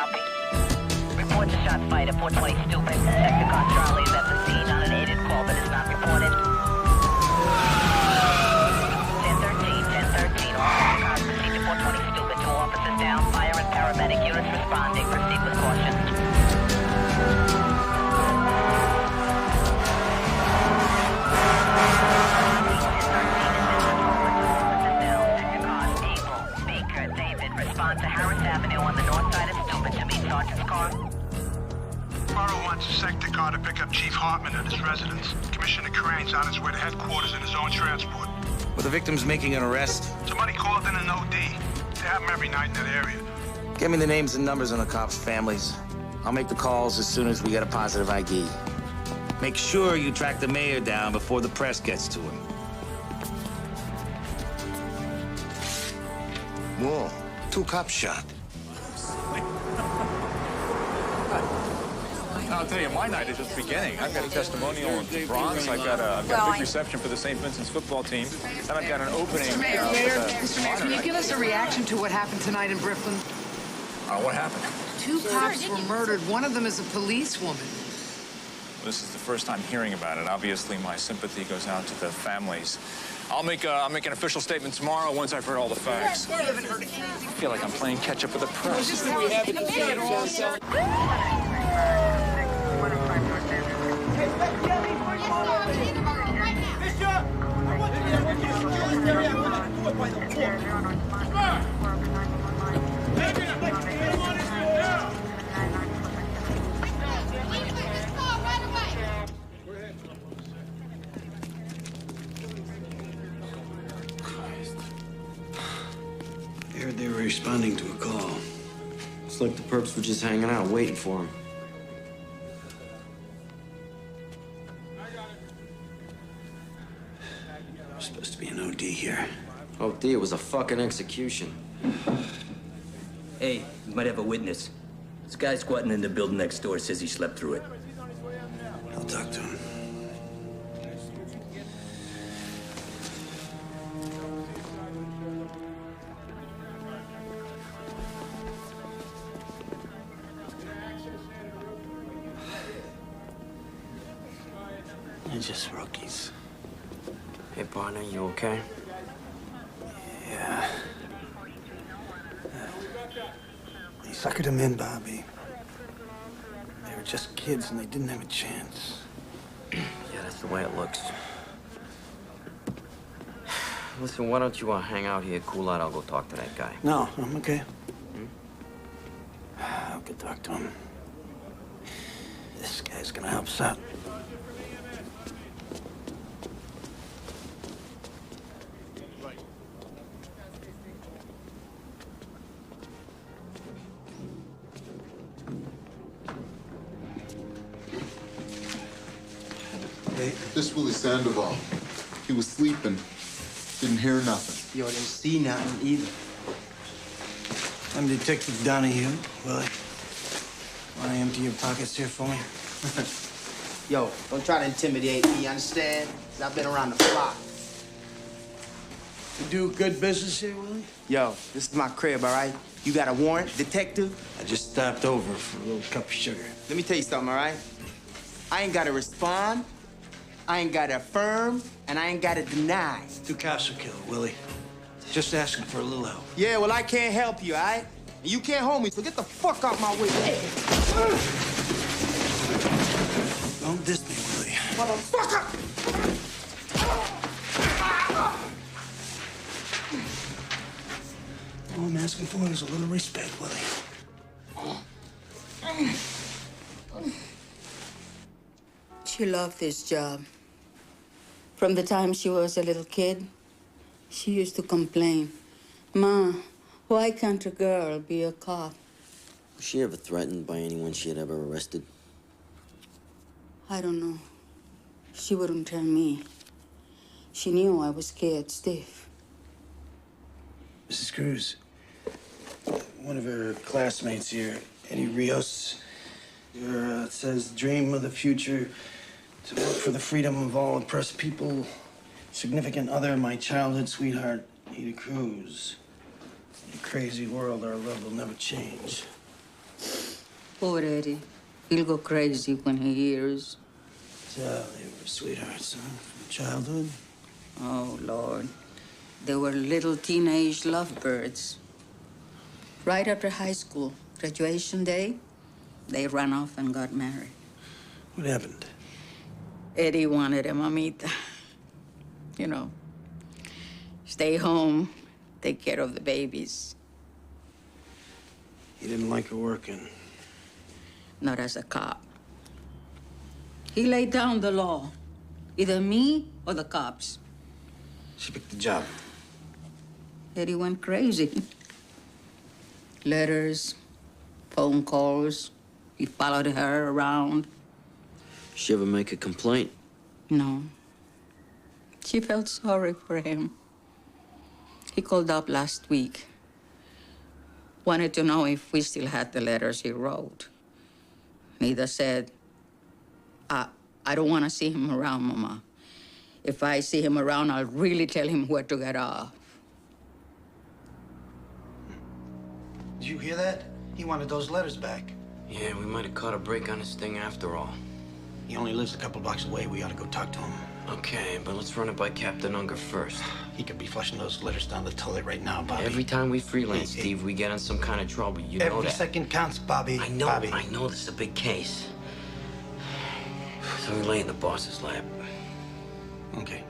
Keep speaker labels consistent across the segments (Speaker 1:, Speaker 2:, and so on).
Speaker 1: Copy. Report to shot fighter 420 stupid. Sector car Charlie is at the scene. Unaided call but is not reported. 1013, all cars procedure 420 stupid. 2 officers down. Fire and paramedic units responding. Proceed with caution. Respond to Harris Avenue on the north side of Stupid to meet Sergeant's car.
Speaker 2: Borough wants a sector car to pick up Chief Hartman at his residence. Commissioner Crane's on his way to headquarters in his own transport.
Speaker 3: Well, the victim's making an arrest.
Speaker 2: Somebody called in an OD. They have them every night in that area.
Speaker 3: Give me the names and numbers on the cops' families. I'll make the calls as soon as we get a positive ID. Make sure you track the mayor down before the press gets to him.
Speaker 4: Whoa, 2 cops shot.
Speaker 5: I'll tell you, my night is just beginning. I've got a testimonial in the Bronx. I've got a big reception for the St. Vincent's football team. And I've got an opening.
Speaker 6: Mr. Mayor, can you give us a reaction to what happened tonight in Brooklyn?
Speaker 5: What happened?
Speaker 6: 2 cops were murdered. One of them is a policewoman.
Speaker 5: This is the first time hearing about it. Obviously, my sympathy goes out to the families. I'll make an official statement tomorrow once I've heard all the facts. I feel like I'm playing catch up with the press.
Speaker 7: I heard they were responding to a call.
Speaker 8: It's like the perps were just hanging out, waiting for him.
Speaker 7: There's supposed to be an OD here.
Speaker 8: OD, it was a fucking execution.
Speaker 9: Hey, you might have a witness. This guy squatting in the building next door says he slept through it.
Speaker 7: I'll talk to him. They're just rookies.
Speaker 8: Hey, partner, you okay?
Speaker 7: Yeah. They suckered them in, Bobby. They were just kids and they didn't have a chance.
Speaker 8: Yeah, that's the way it looks. Listen, why don't you hang out here, cool out? I'll go talk to that guy.
Speaker 7: No, I'm okay. I'll go talk to him. This guy's gonna help us out.
Speaker 10: This Willie Sandoval. He was sleeping. Didn't hear nothing.
Speaker 11: Yo, didn't see nothing either.
Speaker 7: I'm Detective Donohue. Willie, want to empty your pockets here for me?
Speaker 11: Yo, don't try to intimidate me, understand? 'Cause I've been around the block.
Speaker 7: You do good business here, Willie?
Speaker 11: Yo, this is my crib, all right? You got a warrant, detective?
Speaker 7: I just stopped over for a little cup of sugar.
Speaker 11: Let me tell you something, all right? I ain't got to respond, I ain't got to affirm, and I ain't got to deny.
Speaker 7: 2 cops were killed, Willie. Just asking for a little help.
Speaker 11: Yeah, well, I can't help you, all right? And you can't hold me, so get the fuck out my way.
Speaker 7: Don't diss me, Willie.
Speaker 11: Motherfucker!
Speaker 7: All I'm asking for is a little respect, Willie.
Speaker 12: She loved this job. From the time she was a little kid, she used to complain, "Ma, why can't a girl be a cop?"
Speaker 8: Was she ever threatened by anyone she had ever arrested?
Speaker 12: I don't know. She wouldn't tell me. She knew I was scared stiff.
Speaker 7: Mrs. Cruz, one of her classmates here, Eddie Rios, it says, dream of the future, to work for the freedom of all oppressed people, significant other, my childhood sweetheart, Ada Cruz. In a crazy world, our love will never change.
Speaker 12: Poor Eddie. He'll go crazy when he hears.
Speaker 7: So they were sweethearts, huh? From childhood?
Speaker 12: Oh, Lord. They were little teenage lovebirds. Right after high school, graduation day, they ran off and got married.
Speaker 7: What happened?
Speaker 12: Eddie wanted a mamita. You know, stay home, take care of the babies.
Speaker 7: He didn't like her working.
Speaker 12: Not as a cop. He laid down the law. Either me or the cops.
Speaker 7: She picked the job.
Speaker 12: Eddie went crazy. Letters, phone calls. He followed her around.
Speaker 8: She ever make a complaint?
Speaker 12: No. She felt sorry for him. He called up last week. Wanted to know if we still had the letters he wrote. Nida said, I don't want to see him around, Mama. If I see him around, I'll really tell him where to get off.
Speaker 7: Did you hear that? He wanted those letters back.
Speaker 8: Yeah, we might have caught a break on this thing after all.
Speaker 7: He only lives a couple blocks away. We ought to go talk to him.
Speaker 8: Okay, but let's run it by Captain Unger first.
Speaker 7: He could be flushing those letters down the toilet right now, Bobby.
Speaker 8: Every time we freelance, Steve, we get in some kind of trouble. You know that.
Speaker 7: Every second counts, Bobby.
Speaker 8: I know,
Speaker 7: Bobby.
Speaker 8: I know this is a big case. So we lay in the boss's lap.
Speaker 7: Okay.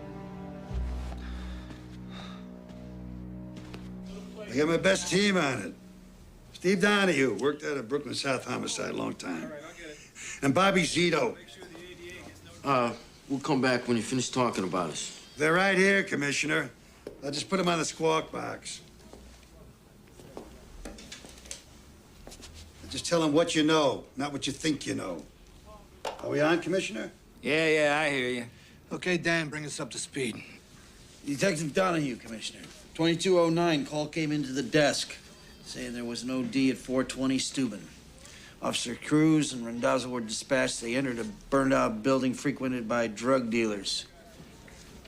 Speaker 13: I got my best team on it. Steve Donohue, worked out of Brooklyn South Homicide a long time. And Bobby Zito.
Speaker 8: We'll come back when you finish talking about us.
Speaker 13: They're right here, Commissioner. I'll just put them on the squawk box. Just tell them what you know, not what you think you know. Are we on, Commissioner?
Speaker 3: Yeah, I hear you.
Speaker 7: Okay, Dan, bring us up to speed.
Speaker 14: Detective Donohue, Commissioner. 2209 call came into the desk saying there was an OD at 420 Steuben. Officer Cruz and Randazzo were dispatched. They entered a burned-out building frequented by drug dealers.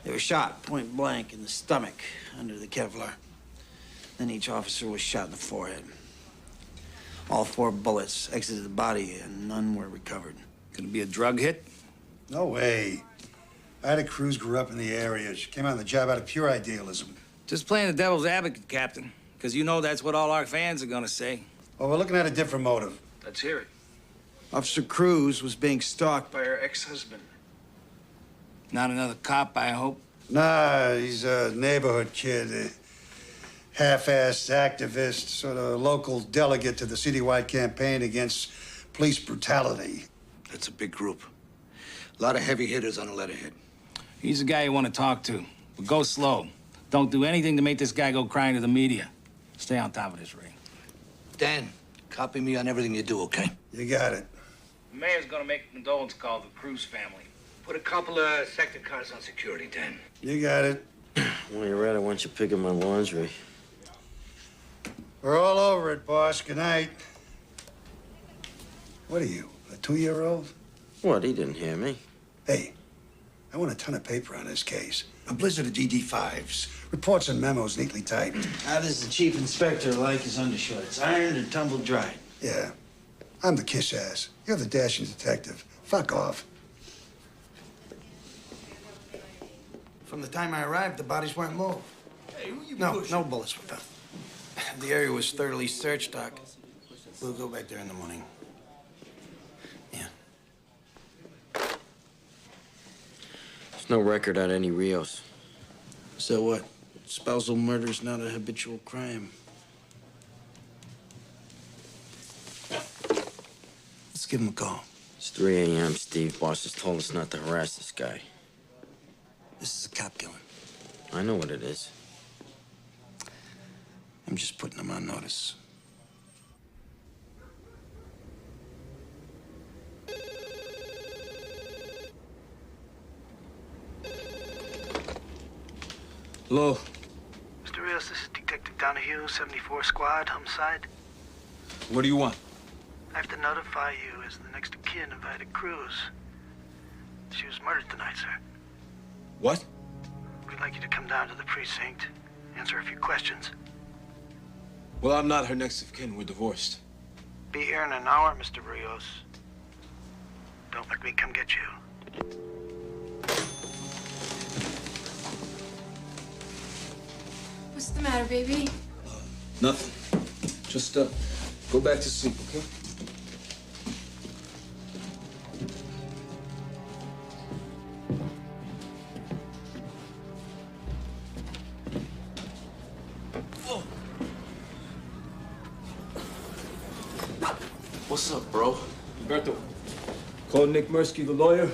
Speaker 14: They were shot point blank in the stomach under the Kevlar. Then each officer was shot in the forehead. All 4 bullets exited the body and none were recovered.
Speaker 3: Could it be a drug hit?
Speaker 13: No way. Ida Cruz grew up in the area. She came on the job out of pure idealism.
Speaker 3: Just playing the devil's advocate, Captain. Because you know that's what all our fans are gonna say.
Speaker 13: Well, we're looking at a different motive.
Speaker 3: Let's hear it.
Speaker 14: Officer Cruz was being stalked by her ex-husband.
Speaker 3: Not another cop, I hope.
Speaker 13: Nah, he's a neighborhood kid. A half-assed activist, sort of local delegate to the citywide campaign against police brutality.
Speaker 4: That's a big group. A lot of heavy hitters on the letterhead.
Speaker 3: He's the guy you want to talk to. But go slow. Don't do anything to make this guy go crying to the media. Stay on top of this ring.
Speaker 4: Dan, copy me on everything you do, okay?
Speaker 13: You got it.
Speaker 3: The mayor's gonna make a condolence call to the Cruz family.
Speaker 4: Put a couple of sector cars on security, Dan.
Speaker 13: You got it.
Speaker 8: While you're at it, why don't you pick up my laundry?
Speaker 13: We're all over it, boss. Good night. What are you, a 2-year-old?
Speaker 8: What? He didn't hear me.
Speaker 13: Hey, I want a ton of paper on this case. A blizzard of DD5s, reports and memos neatly typed.
Speaker 14: How does the chief inspector like his undershorts? Ironed or tumbled dry?
Speaker 13: Yeah, I'm the kiss ass. You're the dashing detective. Fuck off.
Speaker 14: From the time I arrived, the bodies weren't moved.
Speaker 4: Hey, who you
Speaker 14: No bullets were found. The area was thoroughly searched, Doc. We'll go back there in the morning. Yeah.
Speaker 8: There's no record on any Rios.
Speaker 14: So what? Spousal murder's not a habitual crime. Let's give him a call.
Speaker 8: It's 3 a.m., Steve. Boss has told us not to harass this guy.
Speaker 14: This is a cop killing.
Speaker 8: I know what it is.
Speaker 14: I'm just putting him on notice.
Speaker 3: Hello.
Speaker 7: Mr. Rios, this is Detective Donohue, 74 Squad, homicide.
Speaker 5: What do you want?
Speaker 7: I have to notify you as the next of kin of Ida Cruz. She was murdered tonight, sir.
Speaker 5: What?
Speaker 7: We'd like you to come down to the precinct, answer a few questions.
Speaker 5: Well, I'm not her next of kin. We're divorced.
Speaker 7: Be here in an hour, Mr. Rios. Don't make me come get you.
Speaker 6: What's the matter, baby?
Speaker 15: Nothing. Just, go back to sleep, okay?
Speaker 8: What's up, bro?
Speaker 15: Roberto, call Nick Mirsky, the lawyer.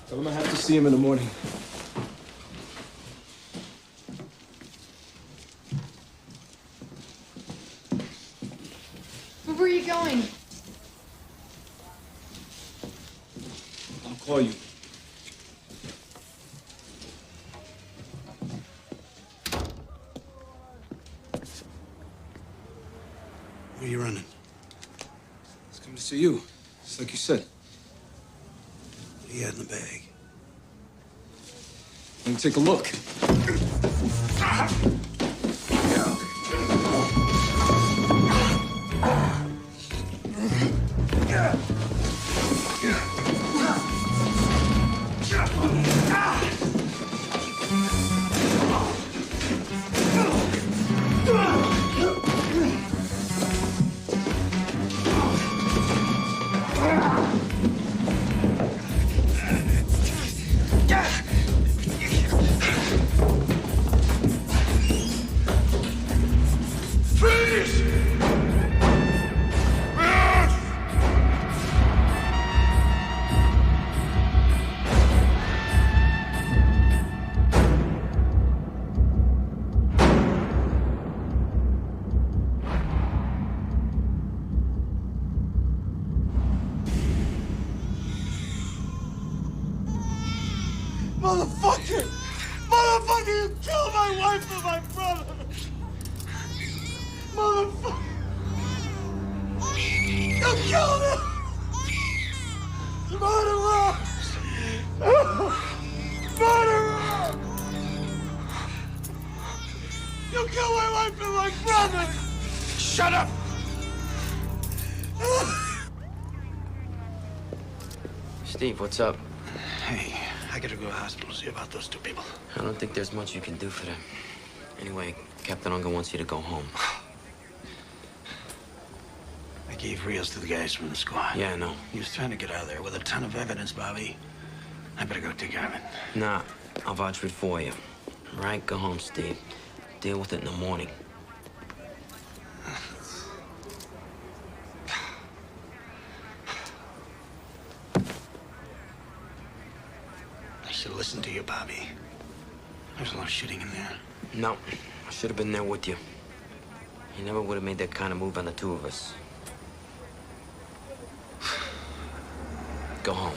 Speaker 15: Tell him I have to see him in the morning.
Speaker 6: Where were you going?
Speaker 15: I'll call you.
Speaker 13: Where are you running?
Speaker 15: Come to see you. Just like you said.
Speaker 13: What do you had in the bag?
Speaker 15: Let me take a look.
Speaker 7: Motherfucker! Motherfucker, you killed my wife and my brother! Motherfucker! You killed him! Murderer! Murderer! You killed my wife and my brother! Shut up!
Speaker 8: Steve, what's up?
Speaker 7: Hey, I gotta go to the hospital, see about those two people.
Speaker 8: I don't think there's much you can do for them. Anyway, Captain Unger wants you to go home.
Speaker 7: I gave Rios to the guys from the squad.
Speaker 8: Yeah, I know.
Speaker 7: He was trying to get out of there with a ton of evidence, Bobby. I better go take care of it.
Speaker 8: Nah, I'll vouch for it for you. All right, go home, Steve. Deal with it in the morning.
Speaker 7: I should listen to you, Bobby. There's a lot of shooting in there.
Speaker 8: No, I should have been there with you. You never would have made that kind of move on the two of us. Go home.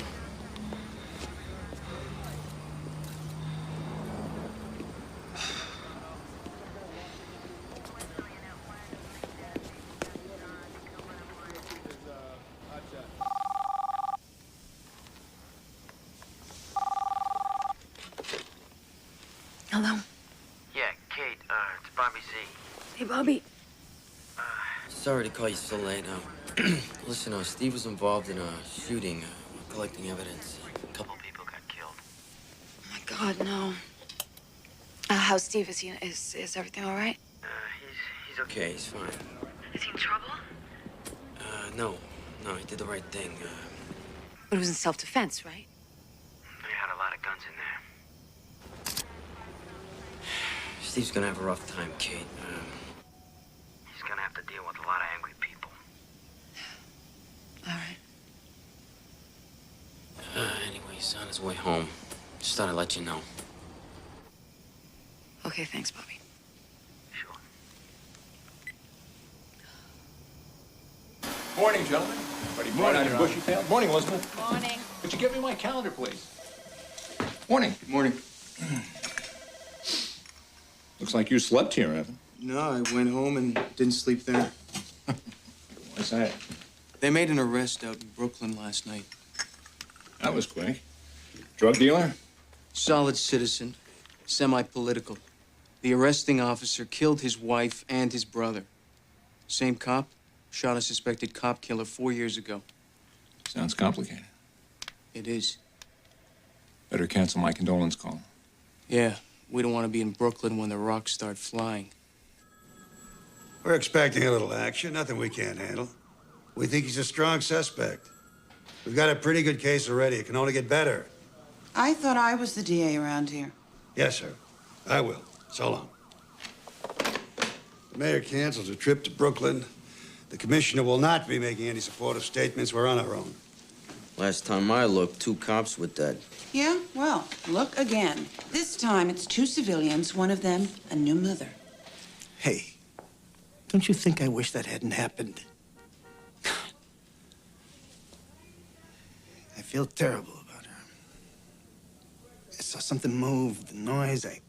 Speaker 6: Hello?
Speaker 8: Yeah, Kate, it's Bobby Z.
Speaker 6: Hey, Bobby.
Speaker 8: Sorry to call you so late. Listen, Steve was involved in a shooting. We're collecting evidence. A couple people got killed.
Speaker 6: Oh, my God, no. How's Steve? Is everything all right?
Speaker 8: He's okay. He's fine.
Speaker 6: Is he in trouble?
Speaker 8: No. No, he did the right thing.
Speaker 6: But it was in self-defense, right?
Speaker 8: They had a lot of guns in there. Steve's gonna have a rough time, Kate. He's gonna have to deal with a lot of angry people.
Speaker 6: All right.
Speaker 8: Anyway, he's on his way home. Just thought I'd let you know.
Speaker 6: Okay, thanks, Bobby.
Speaker 8: Sure.
Speaker 5: Morning, gentlemen. Ready bright on your bushy tail? Morning, Elizabeth.
Speaker 6: Morning.
Speaker 5: Would you give me my calendar, please?
Speaker 10: Morning.
Speaker 5: Good morning. Looks like you slept here, Evan.
Speaker 11: No, I went home and didn't sleep there.
Speaker 5: What's that?
Speaker 11: They made an arrest out in Brooklyn last night.
Speaker 5: That was quick. Drug dealer?
Speaker 11: Solid citizen, semi-political. The arresting officer killed his wife and his brother. Same cop, Shot a suspected cop killer 4 years ago.
Speaker 5: Sounds complicated.
Speaker 11: It is.
Speaker 5: Better cancel my condolence call.
Speaker 11: Yeah, we don't want to be in Brooklyn when the rocks start flying.
Speaker 13: We're expecting a little action, nothing we can't handle. We think he's a strong suspect. We've got a pretty good case already. It can only get better.
Speaker 16: I thought I was the DA around here.
Speaker 13: Yes, sir. I will. So long. The mayor cancels a trip to Brooklyn. The commissioner will not be making any supportive statements. We're on our own.
Speaker 8: Last time I looked, 2 cops were dead.
Speaker 16: Yeah? Well, look again. This time it's 2 civilians, one of them a new mother.
Speaker 7: Hey, don't you think I wish that hadn't happened? I feel terrible about her. I saw something move, the noise. I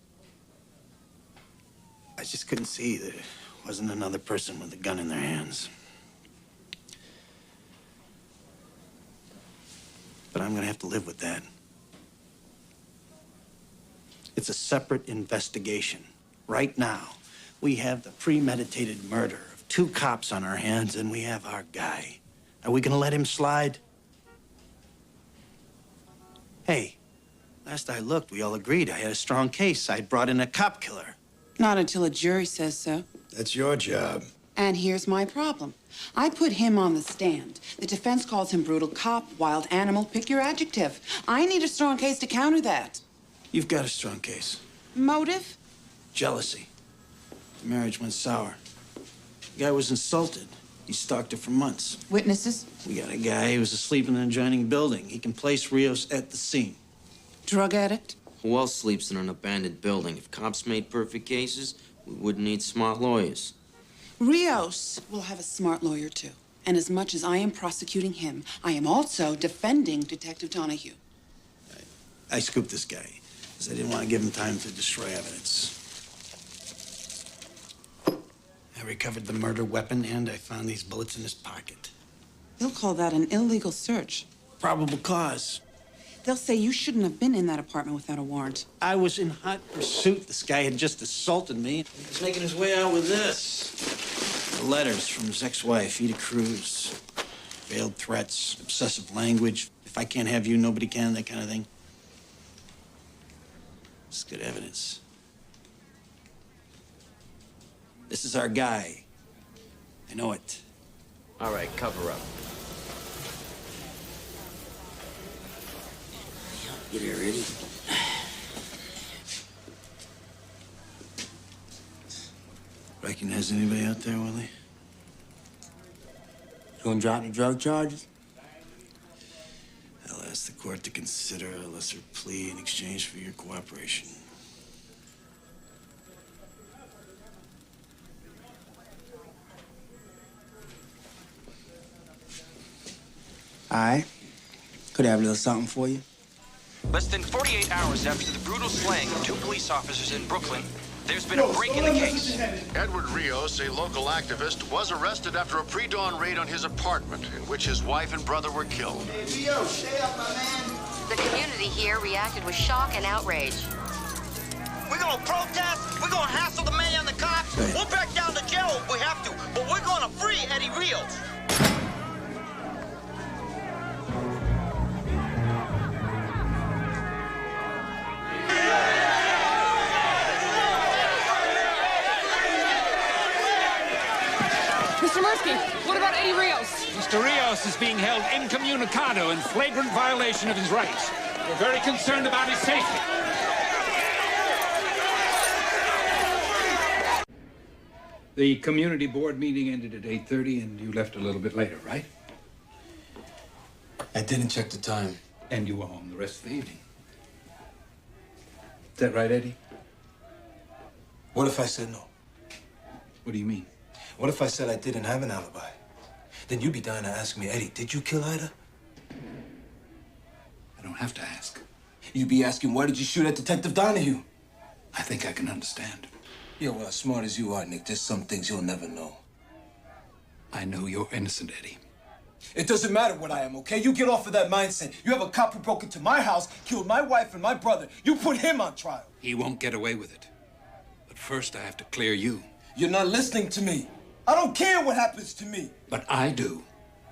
Speaker 7: just couldn't see that it wasn't another person with a gun in their hands. But I'm gonna have to live with that. It's a separate investigation. Right now, we have the premeditated murder of 2 cops on our hands, and we have our guy. Are we gonna let him slide? Hey, last I looked, we all agreed I had a strong case. I'd brought in a cop killer.
Speaker 16: Not until a jury says so.
Speaker 13: That's your job.
Speaker 16: And here's my problem. I put him on the stand. The defense calls him brutal cop, wild animal, pick your adjective. I need a strong case to counter that.
Speaker 7: You've got a strong case.
Speaker 16: Motive?
Speaker 7: Jealousy. The marriage went sour. The guy was insulted. He stalked her for months.
Speaker 16: Witnesses?
Speaker 7: We got a guy who's asleep in an adjoining building. He can place Rios at the scene.
Speaker 16: Drug addict?
Speaker 8: Who else sleeps in an abandoned building? If cops made perfect cases, we wouldn't need smart lawyers.
Speaker 16: Rios will have a smart lawyer, too. And as much as I am prosecuting him, I am also defending Detective Donohue.
Speaker 7: I scooped this guy because I didn't want to give him time to destroy evidence. I recovered the murder weapon, and I found these bullets in his pocket.
Speaker 16: They'll call that an illegal search.
Speaker 7: Probable cause.
Speaker 16: They'll say you shouldn't have been in that apartment without a warrant.
Speaker 7: I was in hot pursuit. This guy had just assaulted me. He was making his way out with this. The letters from his ex-wife, Ida Cruz. Veiled threats, obsessive language. If I can't have you, nobody can, that kind of thing. It's good evidence. This is our guy. I know it.
Speaker 8: All right, cover up. Get here, Eddie.
Speaker 7: Recognize anybody out there, Willie?
Speaker 11: You gonna drop the drug charges?
Speaker 7: I'll ask the court to consider a lesser plea in exchange for your cooperation.
Speaker 11: All right. Could I have a little something for you?
Speaker 17: Less than 48 hours after the brutal slaying of 2 police officers in Brooklyn, there's been a break in the case.
Speaker 18: Edward Rios, a local activist, was arrested after a pre-dawn raid on his apartment in which his wife and brother were killed.
Speaker 16: Hey, Rio, stay up, my man.
Speaker 19: The community here reacted with shock and outrage.
Speaker 17: We're gonna protest, we're gonna hassle the mayor and the cops, we'll back down to jail if we have to, but we're gonna free Eddie Rios.
Speaker 20: Mr. Mirsky, what about Eddie Rios?
Speaker 21: Mr. Rios is being held incommunicado in flagrant violation of his rights. We're very concerned about his safety. The community board meeting ended at 8:30, and you left a little bit later, right?
Speaker 22: I didn't check the time.
Speaker 21: And you were home the rest of the evening. Is that right, Eddie?
Speaker 22: What if I said no?
Speaker 21: What do you mean?
Speaker 22: What if I said I didn't have an alibi? Then you'd be dying to ask me, Eddie, did you kill Ida?
Speaker 21: I don't have to ask.
Speaker 22: You'd be asking, why did you shoot at Detective Donohue?
Speaker 21: I think I can understand.
Speaker 22: Yeah, well, as smart as you are, Nick, there's some things you'll never know.
Speaker 21: I know you're innocent, Eddie.
Speaker 22: It doesn't matter what I am, okay? You get off of that mindset. You have a cop who broke into my house, killed my wife and my brother. You put him on trial.
Speaker 21: He won't get away with it. But first, I have to clear you.
Speaker 22: You're not listening to me. I don't care what happens to me.
Speaker 21: But I do.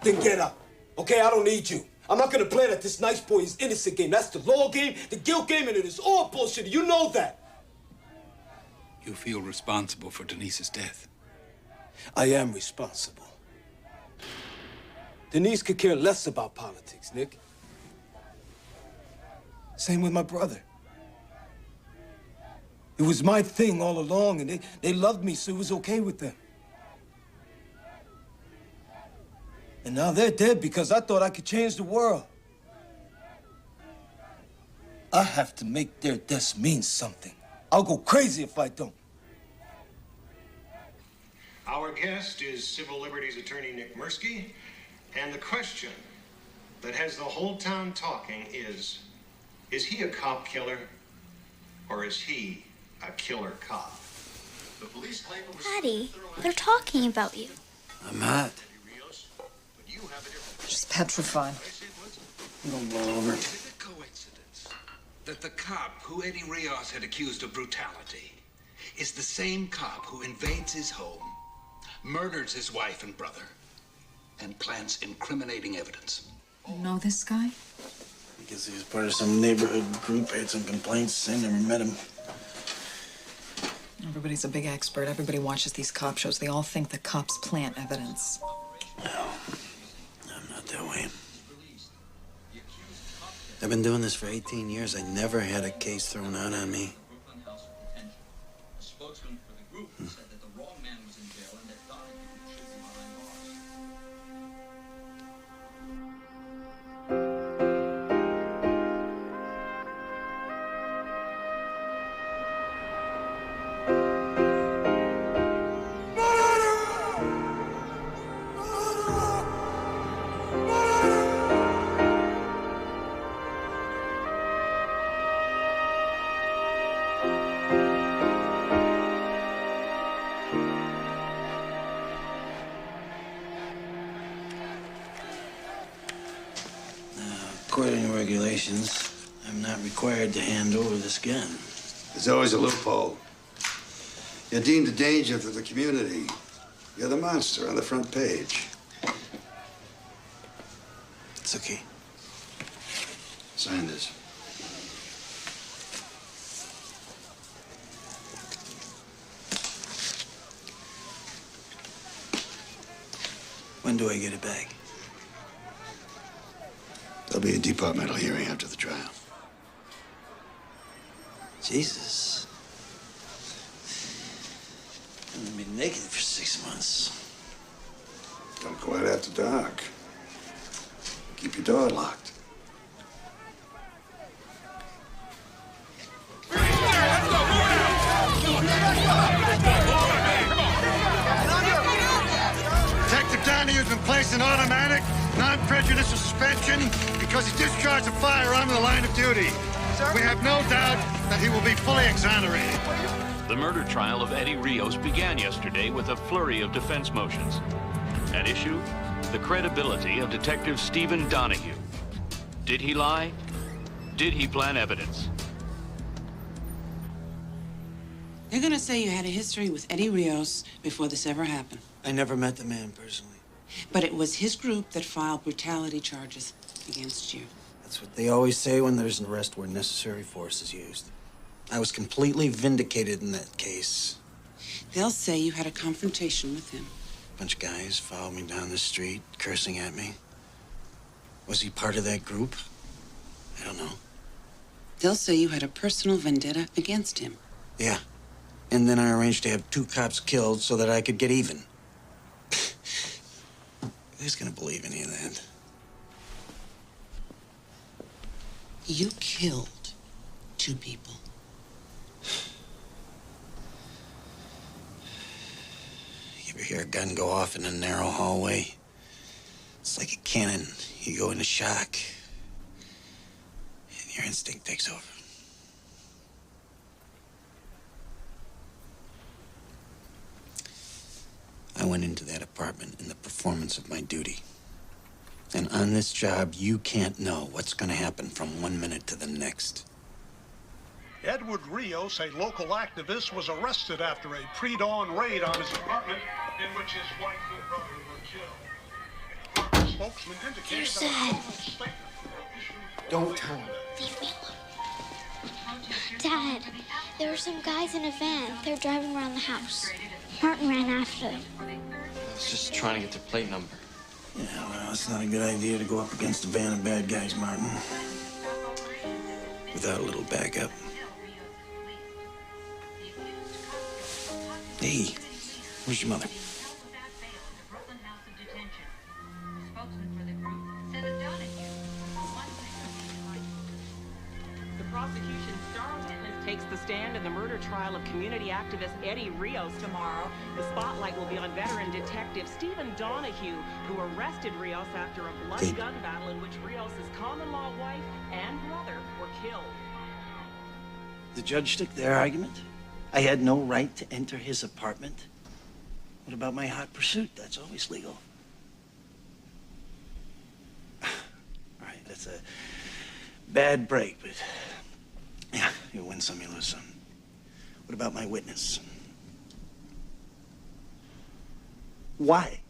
Speaker 22: Then get out. Okay, I don't need you. I'm not gonna play that this nice boy is innocent game. That's the law game, the guilt game, and it is all bullshit. You know that.
Speaker 21: You feel responsible for Denise's death.
Speaker 22: I am responsible. Denise could care less about politics, Nick. Same with my brother. It was my thing all along, and they loved me, so it was okay with them. And now they're dead because I thought I could change the world. I have to make their deaths mean something. I'll go crazy if I don't.
Speaker 1: Our guest is civil liberties attorney Nick Mirsky, and the question that has the whole town talking is he a cop killer, or is he a killer cop? The police claim it was
Speaker 2: Daddy, they're talking about you.
Speaker 7: I'm not.
Speaker 23: She's petrified.
Speaker 7: You don't blow over.
Speaker 21: Is it a coincidence that the cop who Eddie Rios had accused of brutality is the same cop who invades his home, murders his wife and brother, and plants incriminating evidence?
Speaker 23: You know this guy?
Speaker 7: I guess he was part of some neighborhood group, had some complaints. I never met him.
Speaker 23: Everybody's a big expert. Everybody watches these cop shows. They all think the cops plant evidence.
Speaker 7: Not that way. I've been doing this for 18 years. I never had a case thrown out on me. According to regulations, I'm not required to hand over this gun.
Speaker 13: There's always a loophole. You're deemed a danger to the community. You're the monster on the front page.
Speaker 7: It's okay.
Speaker 13: Sign this.
Speaker 7: When do I get it back?
Speaker 13: There'll be a departmental hearing after the trial.
Speaker 7: Jesus. I'm gonna be naked for 6 months.
Speaker 13: Don't go out after dark. Keep your door locked. Detective Donohue's been placed in automatic, non-prejudicial suspension because he discharged a firearm in the line of duty. We have no doubt that he will be fully exonerated.
Speaker 24: The murder trial of Eddie Rios began yesterday with a flurry of defense motions. At issue, the credibility of Detective Stephen Donohue. Did he lie? Did he plant evidence?
Speaker 16: They're gonna say you had a history with Eddie Rios before this ever happened.
Speaker 7: I never met the man personally.
Speaker 16: But it was his group that filed brutality charges against you.
Speaker 7: That's what they always say when there's an arrest where necessary force is used. I was completely vindicated in that case.
Speaker 16: They'll say you had a confrontation with him.
Speaker 7: A bunch of guys followed me down the street, cursing at me. Was he part of that group? I don't know.
Speaker 16: They'll say you had a personal vendetta against him.
Speaker 7: Yeah. And then I arranged to have 2 cops killed so that I could get even. Who's gonna believe any of that?
Speaker 16: You killed 2 people.
Speaker 7: You ever hear a gun go off in a narrow hallway? It's like a cannon. You go into shock, and your instinct takes over. I went into that apartment in the performance of my duty. And on this job, you can't know what's going to happen from one minute to the next.
Speaker 25: Heywood Rios, a local activist, was arrested after a pre-dawn raid on his apartment.
Speaker 18: in which his wife and brother were killed. A spokesman indicated that
Speaker 7: Don't tell him.
Speaker 2: Leave me alone. Dad, there were some guys in a van. They're driving around the house. Martin ran after them.
Speaker 8: I was just trying to get their plate number.
Speaker 7: Yeah, well, it's not a good idea to go up against a van of bad guys, Martin. Without a little backup. Hey, where's your mother?
Speaker 4: The prosecution's star witness takes the stand in the murder trial of community activist Eddie Rios tomorrow. The spotlight will be on veteran detective Stephen Donohue, who arrested Rios after a bloody gun battle in which Rios' common-law wife and brother were killed.
Speaker 7: The judge took their argument. I had no right to enter his apartment. What about my hot pursuit? That's always legal. All right, that's a bad break, but yeah, you win some, you lose some. What about my witness? Why?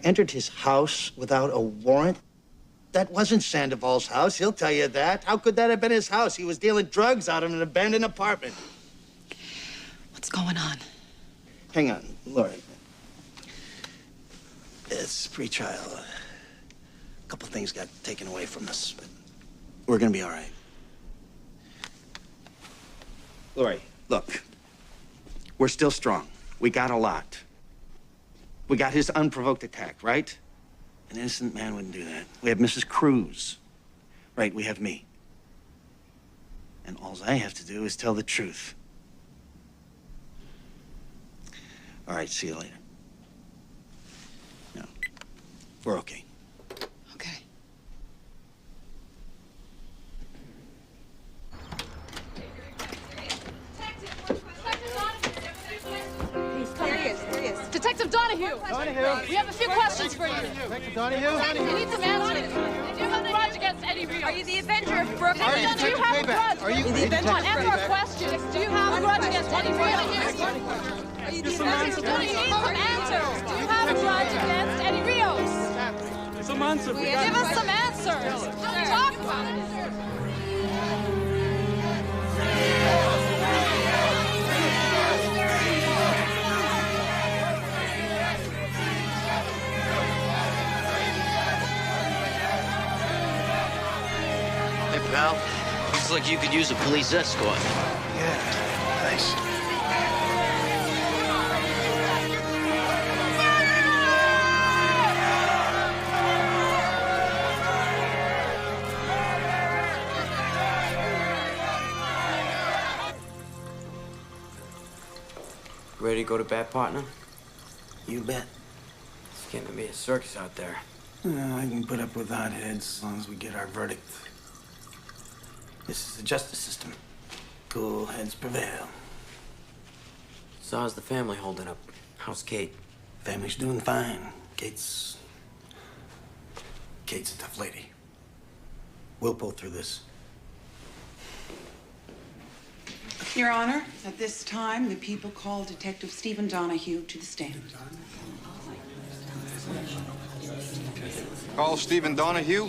Speaker 7: Entered his house without a warrant? That wasn't Sandoval's house, he'll tell you that. How could that have been his house? He was dealing drugs out of an abandoned apartment.
Speaker 16: What's going on?
Speaker 7: Hang on, Lori. It's pre-trial. A couple things got taken away from us, but we're gonna be all right. Lori, look. We're still strong. We got a lot. We got his unprovoked attack, right? An innocent man wouldn't do that. We have Mrs. Cruz. Right, we have me. And all I have to do is tell the truth. All right, see you later. No, we're okay.
Speaker 16: Okay.
Speaker 20: There he is. Detective Donohue. We have a few questions for you.
Speaker 9: Detective Donohue.
Speaker 20: We need some answers. Do you have a grudge against Eddie Rios? Are you the Avenger of Brooklyn?
Speaker 9: Are you
Speaker 20: Do you have a grudge?
Speaker 9: Are you the
Speaker 20: Come on, answer our questions. Do you have a grudge against Eddie Rios?
Speaker 9: Are you the
Speaker 20: Detective Donohue, you need some answers. Do you have a grudge against Eddie Rios?
Speaker 9: Some answers.
Speaker 20: Give us some answers. Talk about it.
Speaker 8: Hey, pal. Looks like you could use a police escort.
Speaker 7: Yeah, thanks.
Speaker 8: Ready to go to bat, partner?
Speaker 7: You bet.
Speaker 8: It's getting to be a circus out there.
Speaker 7: I can put up with hotheads as long as we get our verdict. This is the justice system. Cool heads prevail.
Speaker 8: So how's the family holding up? How's Kate?
Speaker 7: Family's doing fine. Kate's a tough lady. We'll pull through this.
Speaker 16: Your Honor, at this time, the people call Detective Stephen Donohue to the stand.
Speaker 12: Call Stephen Donohue.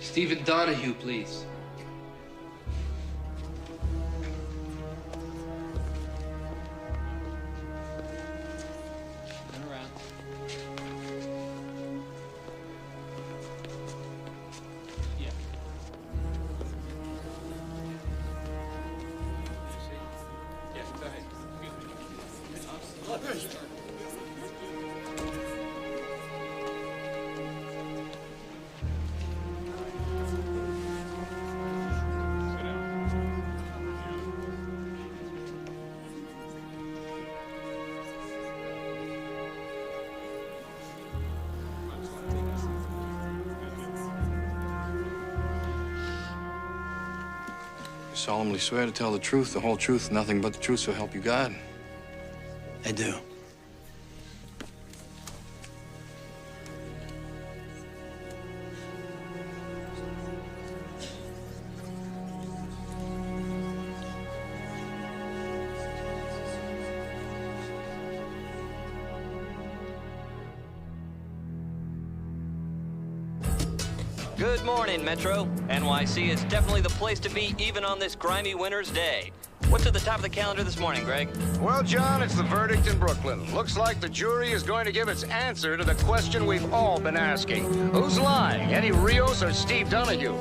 Speaker 14: Stephen Donohue, please. Turn around. Yeah. Yeah, go ahead.
Speaker 12: You solemnly swear to tell the truth, the whole truth, nothing but the truth, so help you God.
Speaker 7: I do.
Speaker 3: Good morning, Metro. NYC is definitely the place to be, even on this grimy winter's day. What's at the top of the calendar this morning, Greg?
Speaker 18: Well, John, it's the verdict in Brooklyn. Looks like the jury is going to give its answer to the question we've all been asking. Who's lying, Eddie Rios or Steve Donohue?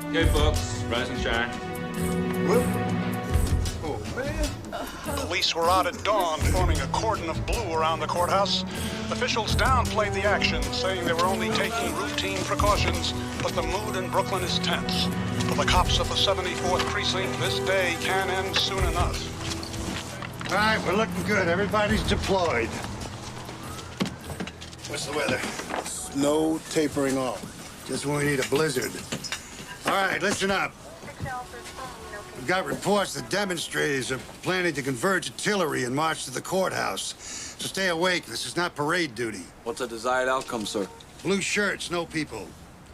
Speaker 5: Okay, folks, rise and shine.
Speaker 13: Oh, man. Police were out at dawn, forming a cordon of blue around the courthouse. Officials downplayed the action, saying they were only taking routine precautions, but the mood in Brooklyn is tense. For the cops of the 74th Precinct, this day can end soon enough.
Speaker 6: All right, we're looking good. Everybody's deployed.
Speaker 13: What's the weather? Snow tapering off.
Speaker 6: Just when we need a blizzard. All right, listen up. We've got reports that demonstrators are planning to converge artillery and march to the courthouse. So stay awake. This is not parade duty.
Speaker 12: What's the desired outcome, sir?
Speaker 6: Blue shirts, no people.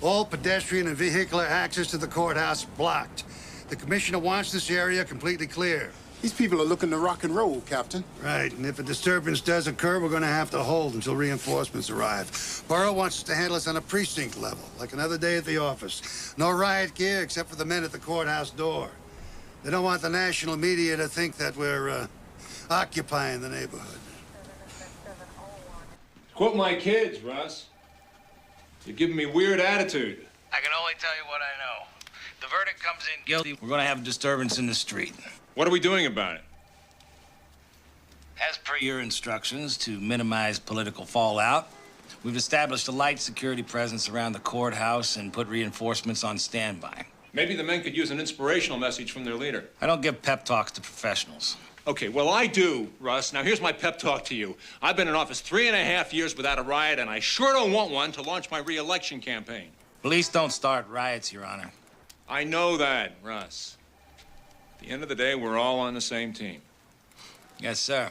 Speaker 6: All pedestrian and vehicular access to the courthouse blocked. The commissioner wants this area completely clear.
Speaker 13: These people are looking to rock and roll, Captain.
Speaker 6: Right, and if a disturbance does occur, we're going to have to hold until reinforcements arrive. Borough wants us to handle this on a precinct level, like another day at the office. No riot gear except for the men at the courthouse door. They don't want the national media to think that we're occupying the neighborhood.
Speaker 5: Quote my kids, Russ. You're giving me weird attitude.
Speaker 7: I can only tell you what I know. The verdict comes in guilty. We're going to have a disturbance in the street.
Speaker 5: What are we doing about it?
Speaker 7: As per your instructions, to minimize political fallout, we've established a light security presence around the courthouse and put reinforcements on standby.
Speaker 5: Maybe the men could use an inspirational message from their leader.
Speaker 7: I don't give pep talks to professionals.
Speaker 5: Okay, well, I do, Russ. Now, here's my pep talk to you. I've been in office 3.5 years without a riot, and I sure don't want one to launch my re-election campaign.
Speaker 7: Police don't start riots, Your Honor.
Speaker 5: I know that, Russ. At the end of the day, we're all on the same team.
Speaker 7: Yes, sir.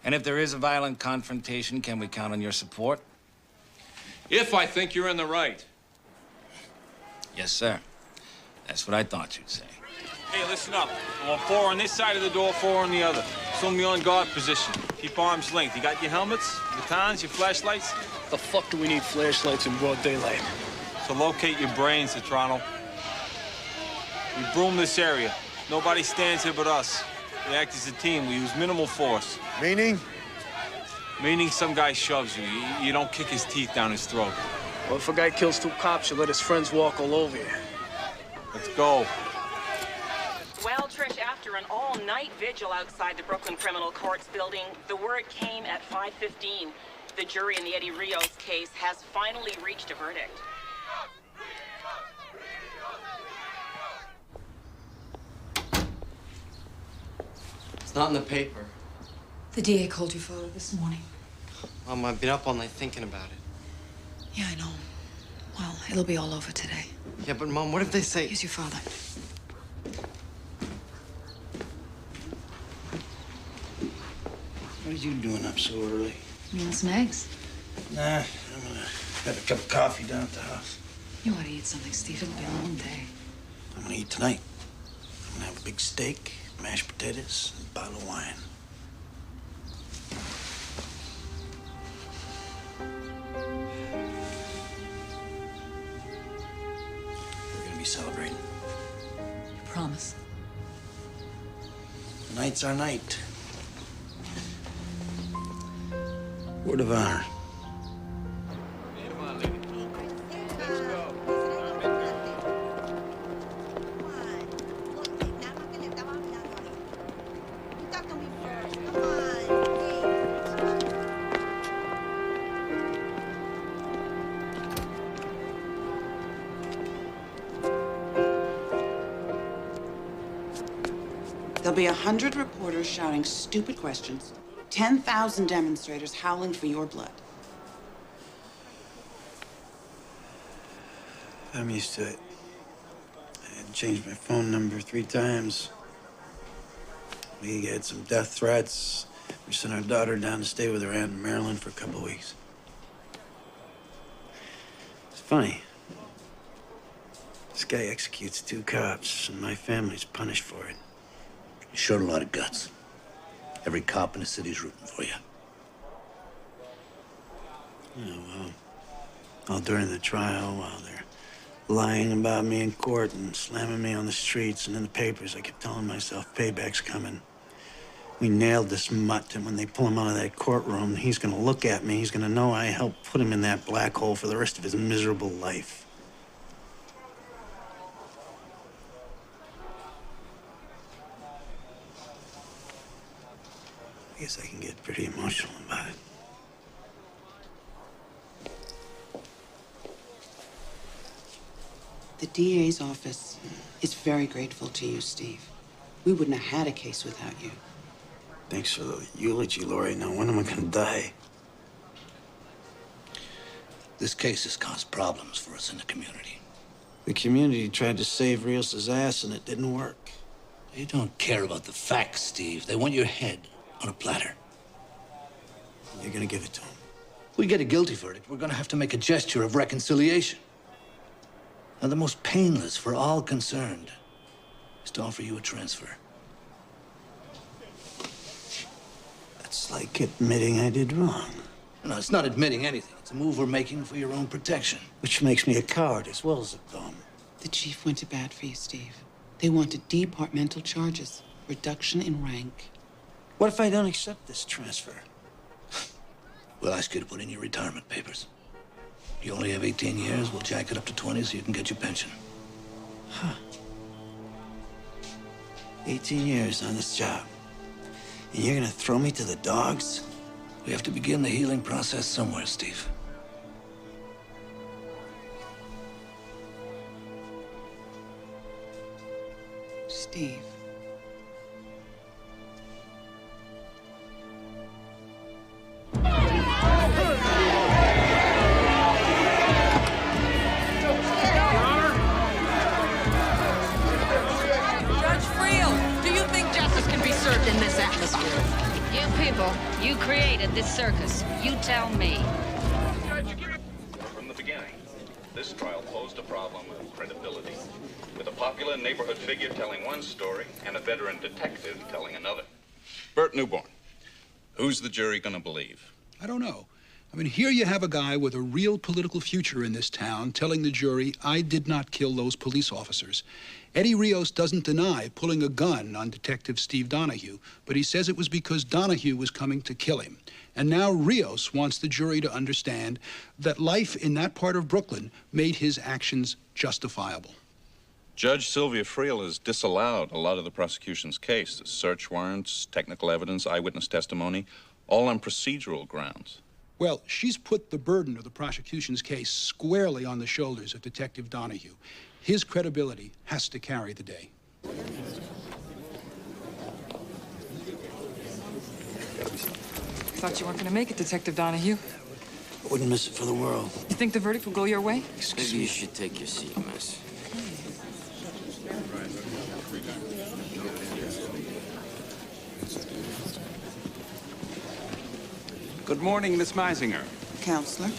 Speaker 7: And if there is a violent confrontation, can we count on your support?
Speaker 5: If I think you're in the right.
Speaker 7: Yes, sir. That's what I thought you'd say.
Speaker 10: Hey, listen up. I want 4 on this side of the door, 4 on the other. It's only on guard position. Keep arms length. You got your helmets, batons, your flashlights?
Speaker 9: The fuck do we need flashlights in broad daylight?
Speaker 10: To locate your brains, Toronto. We broom this area. Nobody stands here but us. We act as a team. We use minimal force.
Speaker 6: Meaning?
Speaker 10: Meaning some guy shoves you. You don't kick his teeth down his throat.
Speaker 9: Well, if a guy kills 2 cops, you let his friends walk all over you.
Speaker 10: Let's go.
Speaker 4: Well, Trish, after an all-night vigil outside the Brooklyn Criminal Courts building, the word came at 5:15. The jury in the Eddie Rios case has finally reached a verdict.
Speaker 8: It's not in the paper.
Speaker 23: The DA called your father this morning.
Speaker 8: Mom, I've been up all night thinking about it.
Speaker 23: Yeah, I know. Well, it'll be all over today.
Speaker 8: Yeah, but Mom, what if they say...
Speaker 23: Here's your father.
Speaker 7: What are you doing up so early?
Speaker 23: You want some eggs?
Speaker 7: Nah, I'm gonna have a cup of coffee down at the house.
Speaker 23: You ought to eat something, Steve. It'll be a long day.
Speaker 7: I'm gonna eat tonight. I'm gonna have a big steak, mashed potatoes, and a bottle of wine. We're gonna be celebrating.
Speaker 23: You promise?
Speaker 7: Tonight's our night. Word of honor.
Speaker 16: There'll be 100 reporters shouting stupid questions, 10,000 demonstrators howling for your blood.
Speaker 7: I'm used to it. I had changed my phone number 3 times. We had some death threats. We sent our daughter down to stay with her aunt in Maryland for a couple of weeks. It's funny. This guy executes 2 cops, and my family's punished for it.
Speaker 6: You showed a lot of guts. Every cop in the city's rooting for you.
Speaker 7: Yeah, well, All during the trial, while they're lying about me in court and slamming me on the streets and in the papers, I kept telling myself, payback's coming. We nailed this mutt, and when they pull him out of that courtroom, he's gonna look at me, he's gonna know I helped put him in that black hole for the rest of his miserable life. I guess I can get pretty emotional about it.
Speaker 16: The DA's office is very grateful to you, Steve. We wouldn't have had a case without you.
Speaker 7: Thanks for the eulogy, Lori. Now, when am I gonna die?
Speaker 11: This case has caused problems for us in the community.
Speaker 7: The community tried to save Rios' ass, and it didn't work.
Speaker 11: They don't care about the facts, Steve. They want your head on a platter.
Speaker 7: You're gonna give it to him.
Speaker 11: If we get a guilty verdict, we're gonna have to make a gesture of reconciliation. Now, the most painless for all concerned is to offer you a transfer.
Speaker 7: It's like admitting I did wrong.
Speaker 11: No, it's not admitting anything. It's a move we're making for your own protection.
Speaker 7: Which makes me a coward as well as a bum.
Speaker 16: The chief went to bat for you, Steve. They wanted departmental charges, reduction in rank.
Speaker 7: What if I don't accept this transfer?
Speaker 11: We'll ask you to put in your retirement papers. You only have 18 years. We'll jack it up to 20 so you can get your pension.
Speaker 7: Huh. 18 years on this job. And you're gonna throw me to the dogs?
Speaker 11: We have to begin the healing process somewhere, Steve.
Speaker 16: Steve.
Speaker 15: In this atmosphere. You people, you created this circus. You tell me.
Speaker 17: From the beginning, this trial posed a problem of credibility, with a popular neighborhood figure telling one story and a veteran detective telling another. Bert Newborn, who's the jury gonna believe?
Speaker 19: I don't know. I mean, here you have a guy with a real political future in this town telling the jury, I did not kill those police officers. Eddie Rios doesn't deny pulling a gun on Detective Steve Donohue, but he says it was because Donohue was coming to kill him. And now Rios wants the jury to understand that life in that part of Brooklyn made his actions justifiable.
Speaker 17: Judge Sylvia Friel has disallowed a lot of the prosecution's case. The search warrants, technical evidence, eyewitness testimony, all on procedural grounds.
Speaker 19: Well, she's put the burden of the prosecution's case squarely on the shoulders of Detective Donohue. His credibility has to carry the day.
Speaker 23: Thought you weren't going to make it, Detective Donohue.
Speaker 7: I wouldn't miss it for the world.
Speaker 23: You think the verdict will go your way?
Speaker 8: Maybe you should take your seat, miss.
Speaker 25: Good morning, Miss Meisinger.
Speaker 16: Counselor?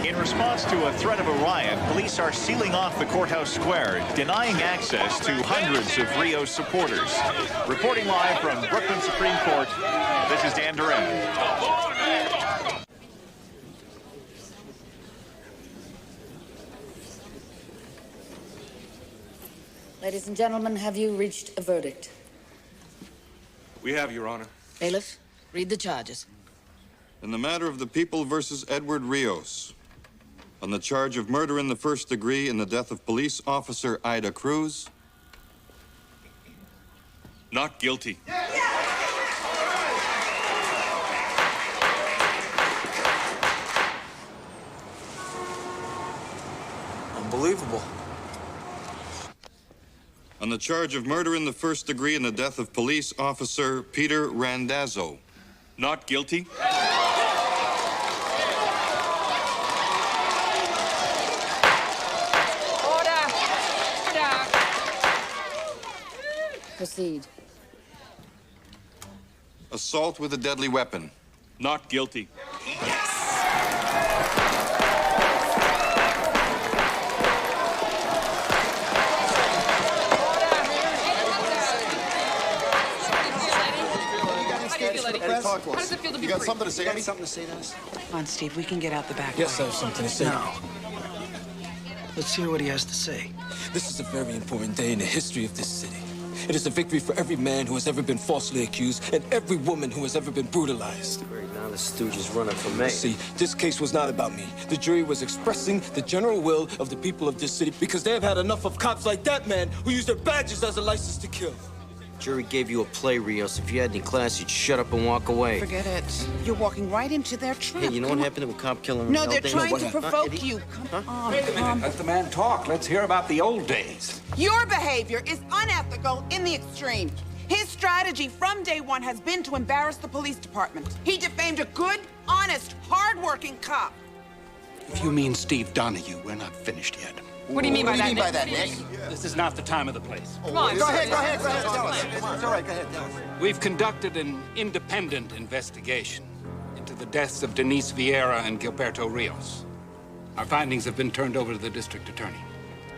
Speaker 26: In response to a threat of a riot, police are sealing off the courthouse square, denying access to hundreds of Rios supporters. Reporting live from Brooklyn Supreme Court, this is Dan Duran.
Speaker 15: Ladies and gentlemen, have you reached a verdict?
Speaker 25: We have, Your Honor.
Speaker 15: Bailiff, read the charges.
Speaker 17: In the matter of the People versus Edward Rios, on the charge of murder in the first degree in the death of police officer Ida Cruz.
Speaker 25: Not guilty.
Speaker 11: Unbelievable.
Speaker 17: On the charge of murder in the first degree in the death of police officer Peter Randazzo.
Speaker 25: Not guilty.
Speaker 15: Proceed.
Speaker 17: Assault with a deadly weapon.
Speaker 25: Not guilty.
Speaker 15: Yes. Eddie.
Speaker 1: Eddie, talk to us.
Speaker 15: How does it feel to be
Speaker 1: You got
Speaker 15: free?
Speaker 1: something to say?
Speaker 7: You got something to say to us?
Speaker 16: Come on, Steve, we can get out the back
Speaker 7: Yes,
Speaker 16: way.
Speaker 7: I have something to say. No. Let's hear what he has to say.
Speaker 2: This is a very important day in the history of this city. It is a victory for every man who has ever been falsely accused and every woman who has ever been brutalized.
Speaker 8: Great, now the stooge is running for mayor.
Speaker 2: See, this case was not about me. The jury was expressing the general will of the people of this city because they have had enough of cops like that man who use their badges as a license to kill.
Speaker 8: Jury gave you a play, Rios. If you had any class, you'd shut up and walk away.
Speaker 16: Forget it. You're walking right into their trap.
Speaker 8: Hey, you know what happened to a cop killing?
Speaker 16: No, they're trying to provoke you. Come on.
Speaker 20: Wait a minute. Let the man talk. Let's hear about the old days.
Speaker 16: Your behavior is unethical in the extreme. His strategy from day one has been to embarrass the police department. He defamed a good, honest, hard-working cop.
Speaker 20: If you mean Steve Donohue, we're not finished yet.
Speaker 15: What do you mean by that,
Speaker 20: Nick? This is not the time or the place.
Speaker 15: Come on.
Speaker 1: Go ahead. Tell us. Come on. It's all right. Go ahead. Tell us.
Speaker 20: We've conducted an independent investigation into the deaths of Denise Vieira and Gilberto Rios. Our findings have been turned over to the district attorney.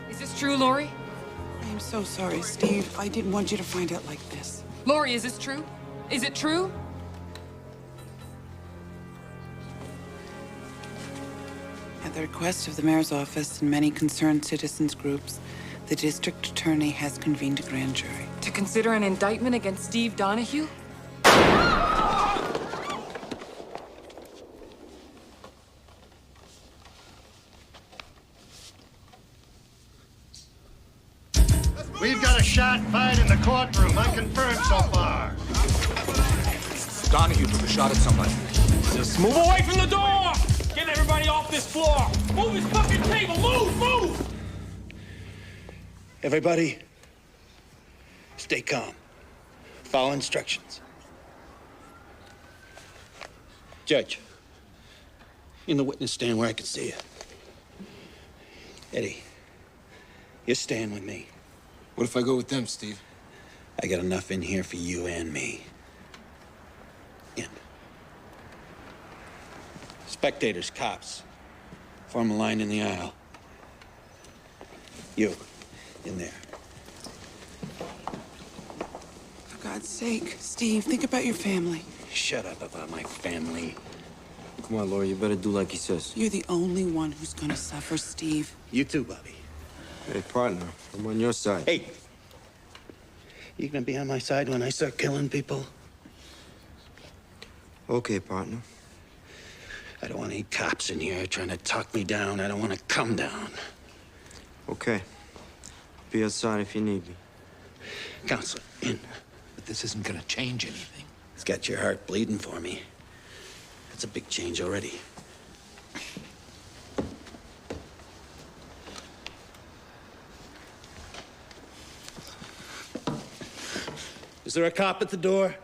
Speaker 15: Is this true, Lori?
Speaker 16: I'm so sorry, Steve. I didn't want you to find out like this.
Speaker 15: Lori, is this true? Is it true?
Speaker 16: At the request of the mayor's office and many concerned citizens groups, the district attorney has convened a grand jury.
Speaker 15: To consider an indictment against Steve Donohue?
Speaker 6: We've got a shot fired in the courtroom. Unconfirmed so far.
Speaker 10: Donohue took a shot at somebody. Just move away from the door! Get everybody off this floor! Move his fucking table! Move!
Speaker 7: Everybody, stay calm. Follow instructions. Judge, in the witness stand where I can see you. Eddie, you're staying with me.
Speaker 2: What if I go with them, Steve?
Speaker 7: I got enough in here for you and me. In. Spectators, cops, form a line in the aisle. You, in there.
Speaker 16: For God's sake, Steve, think about your family.
Speaker 7: Shut up about my family.
Speaker 8: Come on, Lori, you better do like he says.
Speaker 16: You're the only one who's gonna suffer, Steve.
Speaker 7: You too, Bobby.
Speaker 8: Hey, partner, I'm on your side.
Speaker 7: Hey! You gonna be on my side when I start killing people?
Speaker 8: Okay, partner.
Speaker 7: I don't want any cops in here trying to talk me down. I don't want to come down.
Speaker 8: Okay. Be outside if you need me.
Speaker 7: Counselor, in.
Speaker 11: But this isn't gonna change anything.
Speaker 7: It's got your heart bleeding for me. That's a big change already. Is there a cop at the door?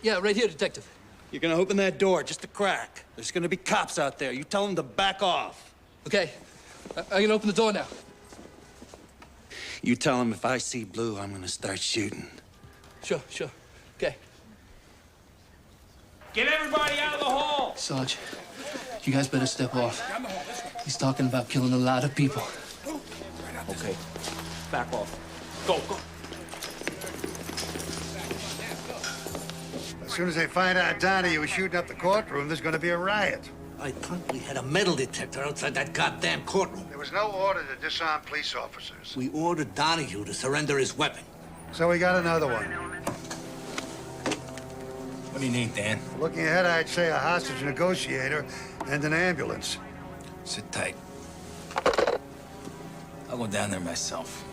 Speaker 11: Yeah, right here, Detective.
Speaker 7: You're gonna open that door just a crack. There's gonna be cops out there. You tell them to back off.
Speaker 11: Okay. I can open the door now.
Speaker 7: You tell them if I see blue, I'm gonna start shooting.
Speaker 11: Sure. Okay.
Speaker 10: Get everybody out of the hall!
Speaker 11: Sarge, you guys better step off. He's talking about killing a lot of people.
Speaker 10: Okay. Back off. Go.
Speaker 6: As soon as they find out Donohue was shooting up the courtroom, there's going to be a riot.
Speaker 11: I thought we had a metal detector outside that goddamn courtroom.
Speaker 6: There was no order to disarm police officers.
Speaker 11: We ordered Donohue to surrender his weapon.
Speaker 6: So we got another one.
Speaker 2: What do you need, Dan?
Speaker 6: Looking ahead, I'd say a hostage negotiator and an ambulance.
Speaker 2: Sit tight. I'll go down there myself.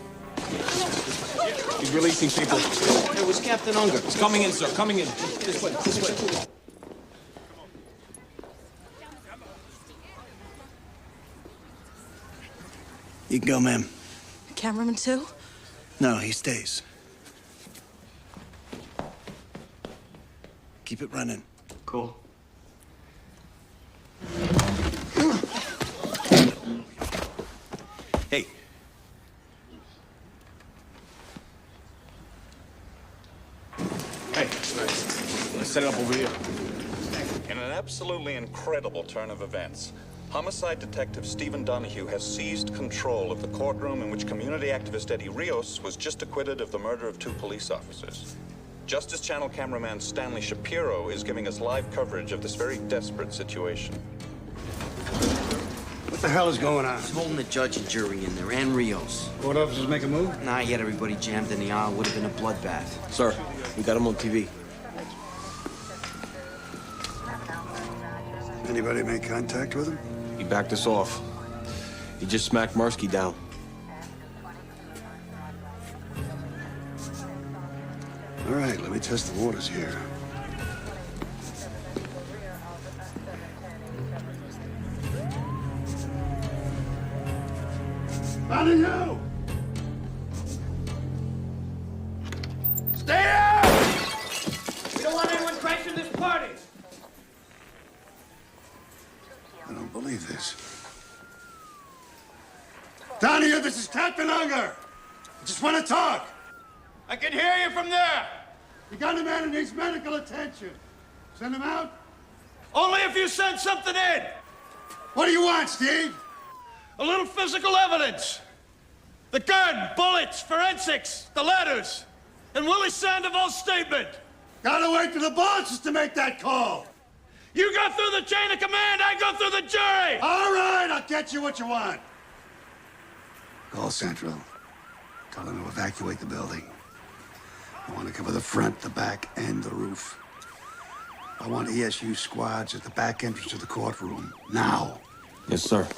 Speaker 10: He's releasing people.
Speaker 8: Hey, where's Captain Unger?
Speaker 10: He's coming in, sir. Coming in. This way.
Speaker 7: You can go, ma'am.
Speaker 23: Cameraman too?
Speaker 7: No, he stays. Keep it running.
Speaker 8: Cool.
Speaker 7: Hey.
Speaker 5: Hey, let's set it up over here.
Speaker 17: In an absolutely incredible turn of events, homicide detective Stephen Donohue has seized control of the courtroom in which community activist Eddie Rios was just acquitted of the murder of 2 police officers. Justice Channel cameraman Stanley Shapiro is giving us live coverage of this very desperate situation.
Speaker 6: What the hell is going on?
Speaker 8: He's holding the judge and jury in there, and Rios.
Speaker 6: Court officers make a move?
Speaker 8: Nah, he had everybody jammed in the aisle. Would have been a bloodbath.
Speaker 3: Sir, we got him on TV.
Speaker 6: Anybody make contact with him?
Speaker 3: He backed us off. He just smacked Marsky down.
Speaker 6: All right, let me test the waters here. Donohue! Stay out!
Speaker 9: We don't want anyone crashing this party.
Speaker 6: I don't believe this. Donohue, this is Captain Unger. I just want to talk.
Speaker 9: I can hear you from there.
Speaker 6: You got a man who needs medical attention. Send him out?
Speaker 9: Only if you send something in.
Speaker 6: What do you want, Steve?
Speaker 9: A little physical evidence. The gun, bullets, forensics, the letters, and Willie Sandoval's statement.
Speaker 6: Gotta wait for the bosses to make that call.
Speaker 9: You go through the chain of command, I go through the jury.
Speaker 6: All right, I'll get you what you want. Call Central. Tell them to evacuate the building. I want to cover the front, the back, and the roof. I want ESU squads at the back entrance of the courtroom. Now.
Speaker 3: Yes, sir.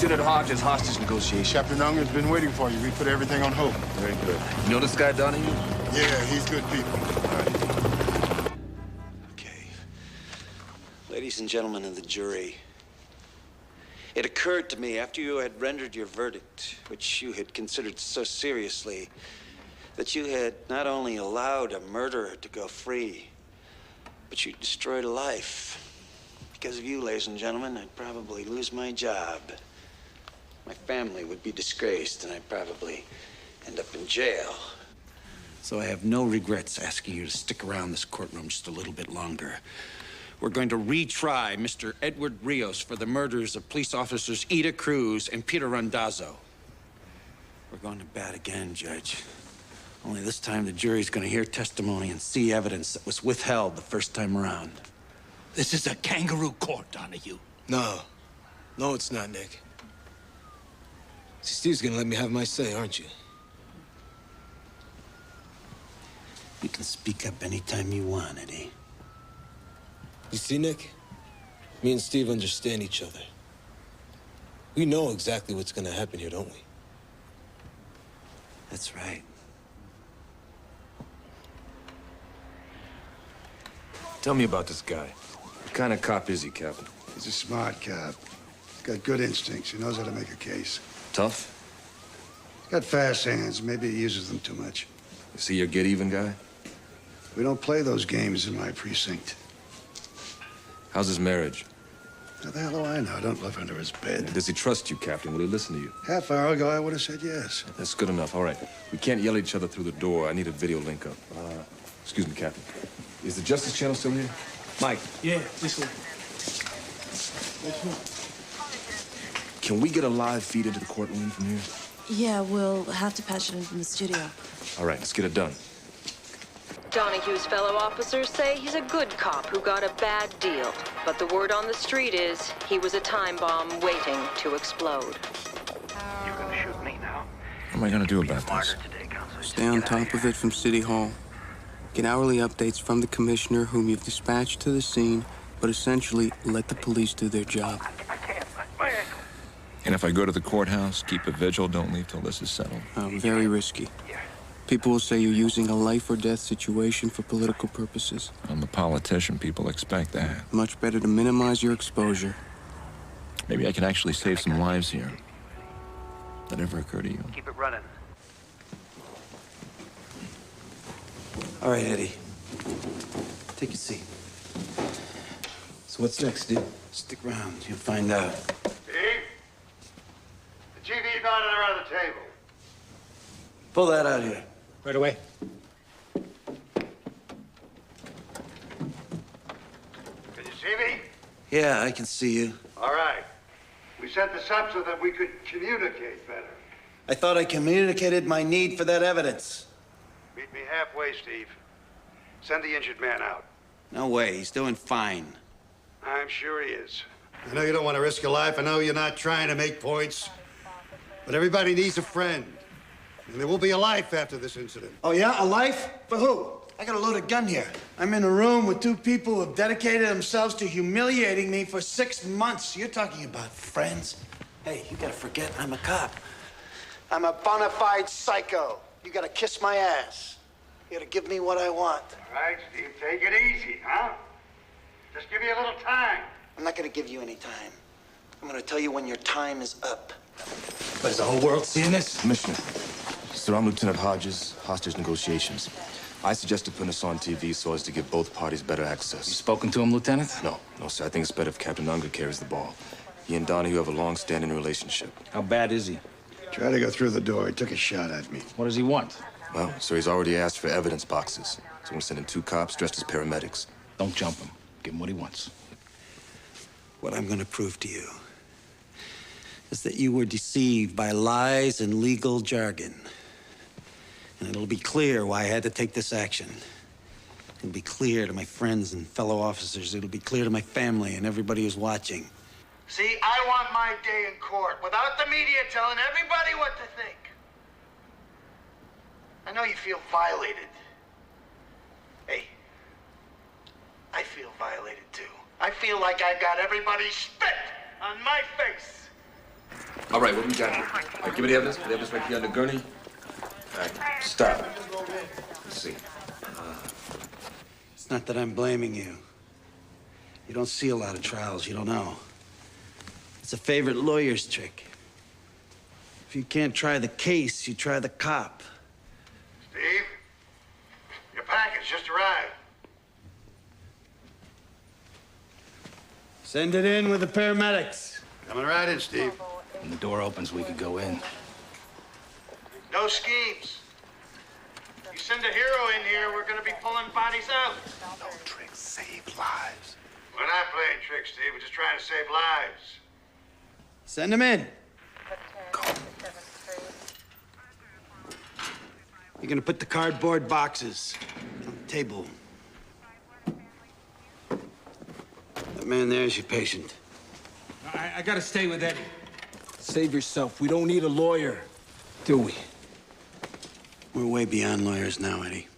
Speaker 25: Lieutenant Hodges, hostage negotiation.
Speaker 14: Captain Unger's been waiting for you. We put everything on hold.
Speaker 25: Very good. You know this guy, Donohue?
Speaker 14: Yeah, he's good people.
Speaker 7: Okay. Ladies and gentlemen of the jury, it occurred to me after you had rendered your verdict, which you had considered so seriously, that you had not only allowed a murderer to go free, but you destroyed a life. Because of you, ladies and gentlemen, I'd probably lose my job. My family would be disgraced, and I'd probably end up in jail. So I have no regrets asking you to stick around this courtroom just a little bit longer. We're going to retry Mr. Edward Rios for the murders of police officers Ida Cruz and Peter Randazzo. We're going to bat again, Judge. Only this time the jury's going to hear testimony and see evidence that was withheld the first time around.
Speaker 11: This is a kangaroo court, Donohue.
Speaker 2: No. No, it's not, Nick. See, Steve's gonna let me have my say, aren't you?
Speaker 7: You can speak up anytime you want, Eddie.
Speaker 2: You see, Nick? Me and Steve understand each other. We know exactly what's gonna happen here, don't we?
Speaker 7: That's right.
Speaker 25: Tell me about this guy. What kind of cop is he, Captain?
Speaker 6: He's a smart cop. He's got good instincts. He knows how to make a case.
Speaker 25: Tough?
Speaker 6: He's got fast hands. Maybe he uses them too much.
Speaker 25: Is he your get-even guy?
Speaker 6: We don't play those games in my precinct.
Speaker 25: How's his marriage?
Speaker 6: How the hell do I know? I don't live under his bed.
Speaker 25: Does he trust you, Captain? Will he listen to you?
Speaker 6: Half hour ago, I would have said yes.
Speaker 25: That's good enough. All right. We can't yell at each other through the door. I need a video link up. Excuse me, Captain. Is the Justice Channel still here? Mike.
Speaker 9: Yeah, this one.
Speaker 25: Can we get a live feed into the courtroom from here?
Speaker 18: Yeah, we'll have to patch it in from the studio.
Speaker 25: All right, let's get it done.
Speaker 15: Donohue's fellow officers say he's a good cop who got a bad deal. But the word on the street is he was a time bomb waiting to explode.
Speaker 21: You're gonna shoot me now?
Speaker 25: What am I gonna do about this?
Speaker 22: Stay on top of it from City Hall. Get hourly updates from the commissioner whom you've dispatched to the scene, but essentially let the police do their job.
Speaker 5: And if I go to the courthouse, keep a vigil, don't leave till this is settled.
Speaker 22: Very risky. People will say you're using a life or death situation for political purposes.
Speaker 5: I'm a politician, people expect that.
Speaker 22: Much better to minimize your exposure.
Speaker 5: Maybe I can actually save some lives here. That ever occur to you?
Speaker 21: Keep it running.
Speaker 7: All right, Eddie. Take a seat.
Speaker 25: So what's next, Steve?
Speaker 7: Stick around, you'll find out.
Speaker 6: Steve? The TV's not around the table.
Speaker 7: Pull that out here.
Speaker 20: Right away.
Speaker 6: Can you see me?
Speaker 7: Yeah, I can see you.
Speaker 6: All right. We set this up so that we could communicate better.
Speaker 7: I thought I communicated my need for that evidence.
Speaker 6: Meet me halfway, Steve. Send the injured man out.
Speaker 7: No way, he's doing fine.
Speaker 6: I'm sure he is. I know you don't want to risk your life. I know you're not trying to make points. But everybody needs a friend. And there will be a life after this incident.
Speaker 7: Oh, yeah? A life? For who? I got a loaded gun here. I'm in a room with two people who have dedicated themselves to humiliating me for 6 months. You're talking about friends? Hey, you gotta forget I'm a cop. I'm a bona fide psycho. You gotta kiss my ass. You gotta give me what I want.
Speaker 6: All right, Steve, take it easy, huh? Just give me a little time.
Speaker 7: I'm not gonna give you any time. I'm gonna tell you when your time is up.
Speaker 25: But is the whole world seeing this? Commissioner, sir, I'm Lieutenant Hodges, hostage negotiations. I suggested putting this on TV so as to give both parties better access.
Speaker 20: You spoken to him, Lieutenant?
Speaker 25: No, sir. I think it's better if Captain Unger carries the ball. He and Donohue have a long-standing relationship.
Speaker 20: How bad is he?
Speaker 6: Tried to go through the door. He took a shot at me.
Speaker 20: What does he want?
Speaker 25: Well, sir, he's already asked for evidence boxes. So I'm gonna send in 2 cops dressed as paramedics.
Speaker 20: Don't jump him. Give him what he wants.
Speaker 7: What I'm gonna prove to you is that you were deceived by lies and legal jargon. And it'll be clear why I had to take this action. It'll be clear to my friends and fellow officers. It'll be clear to my family and everybody who's watching.
Speaker 6: See, I want my day in court without the media telling everybody what to think. I know you feel violated. Hey, I feel violated too. I feel like I got everybody spit on my face.
Speaker 25: All right, what do we got here? All right, give me the evidence. The evidence right here on the gurney. All right, stop. Let's see.
Speaker 7: It's not that I'm blaming you. You don't see a lot of trials. You don't know. It's a favorite lawyer's trick. If you can't try the case, you try the cop.
Speaker 6: Steve, your package just arrived.
Speaker 7: Send it in with the paramedics.
Speaker 6: Coming right in, Steve.
Speaker 20: When the door opens, we could go in.
Speaker 6: No schemes. You send a hero in here, we're gonna be pulling bodies out.
Speaker 14: No tricks, save lives.
Speaker 6: We're not playing tricks, Steve. We're just trying to save lives.
Speaker 7: Send them in. You're gonna put the cardboard boxes on the table. That man there is your patient.
Speaker 20: I gotta stay with Eddie.
Speaker 2: Save yourself. We don't need a lawyer, do we?
Speaker 7: We're way beyond lawyers now, Eddie.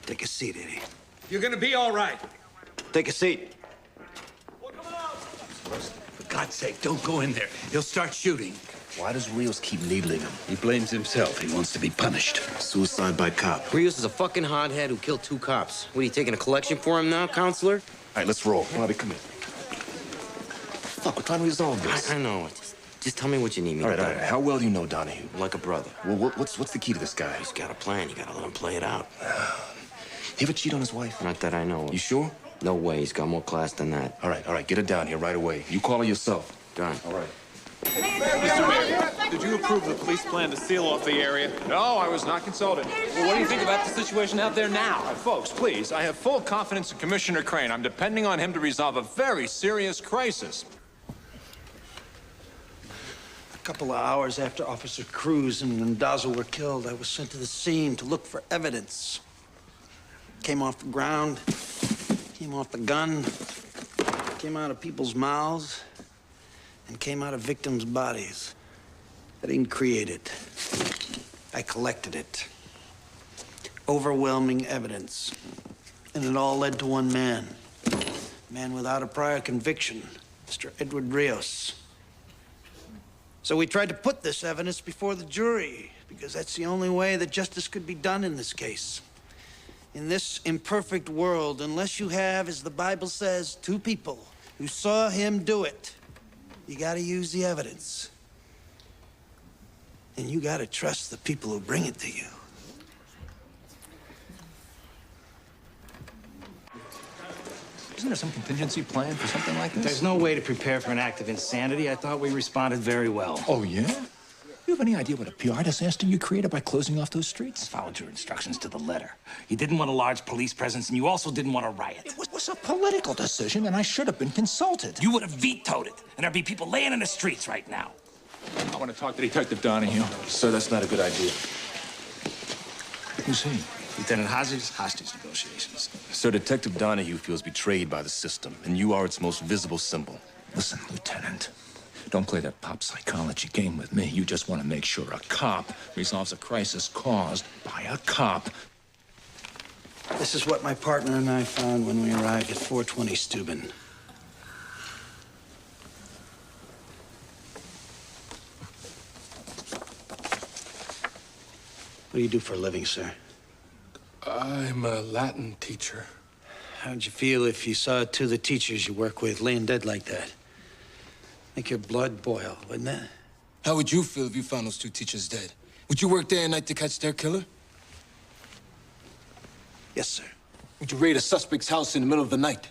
Speaker 7: Take a seat, Eddie.
Speaker 20: You're gonna be all right.
Speaker 7: Take a seat.
Speaker 11: For God's sake, don't go in there. He'll start shooting.
Speaker 25: Why does Rios keep needling him?
Speaker 11: He blames himself. He wants to be punished.
Speaker 25: Suicide by cop.
Speaker 8: Rios is a fucking hothead who killed 2 cops. What, are you taking a collection for him now, counselor?
Speaker 25: All right, let's roll. Bobby, come in. Fuck, we're trying to resolve this.
Speaker 8: I know. Just tell me what you need me
Speaker 25: All
Speaker 8: to do.
Speaker 25: right. How well do you know Donohue?
Speaker 8: Like a brother.
Speaker 25: Well, what's the key to this guy?
Speaker 8: He's got a plan. You gotta let him play it out.
Speaker 25: He ever cheat on his wife?
Speaker 8: Not that I know of.
Speaker 25: You sure?
Speaker 8: No way. He's got more class than that.
Speaker 25: All right. Get her down here right away. You call her yourself.
Speaker 8: Done.
Speaker 25: All right.
Speaker 5: Mr. Mayor, did you approve the police plan to seal off the area? No, I was not consulted.
Speaker 3: Well, what do you think about the situation out there now?
Speaker 5: Folks, please, I have full confidence in Commissioner Crane. I'm depending on him to resolve a very serious crisis.
Speaker 7: A couple of hours after Officer Cruz and Mendoza were killed, I was sent to the scene to look for evidence. Came off the ground, came off the gun, came out of people's mouths, and came out of victims' bodies. I didn't create it. I collected it. Overwhelming evidence. And it all led to one man. A man without a prior conviction, Mr. Edward Rios. So we tried to put this evidence before the jury, because that's the only way that justice could be done in this case. In this imperfect world, unless you have, as the Bible says, 2 people who saw him do it, you gotta use the evidence. And you gotta trust the people who bring it to you.
Speaker 4: Isn't there some contingency plan for something like this?
Speaker 12: There's no way to prepare for an act of insanity. I thought we responded very well.
Speaker 4: Oh, yeah? You have any idea what a PR disaster you created by closing off those streets?
Speaker 12: I followed your instructions to the letter. You didn't want a large police presence, and you also didn't want a riot.
Speaker 4: It was a political decision, and I should have been consulted.
Speaker 12: You would have vetoed it, and there'd be people laying in the streets right now.
Speaker 4: I want to talk to Detective Donohue.
Speaker 25: Sir, that's not a good idea.
Speaker 4: Who's he?
Speaker 12: Lieutenant Hodges, hostage negotiations.
Speaker 25: Sir, Detective Donohue feels betrayed by the system, and you are its most visible symbol.
Speaker 4: Listen, Lieutenant. Don't play that pop psychology game with me. You just want to make sure a cop resolves a crisis caused by a cop.
Speaker 7: This is what my partner and I found when we arrived at 420 Steuben. What do you do for a living, sir?
Speaker 13: I'm a Latin teacher.
Speaker 7: How'd you feel if you saw two of the teachers you work with laying dead like that? Make your blood boil, wouldn't it?
Speaker 2: How would you feel if you found those two teachers dead? Would you work day and night to catch their killer?
Speaker 7: Yes, sir.
Speaker 2: Would you raid a suspect's house in the middle of the night?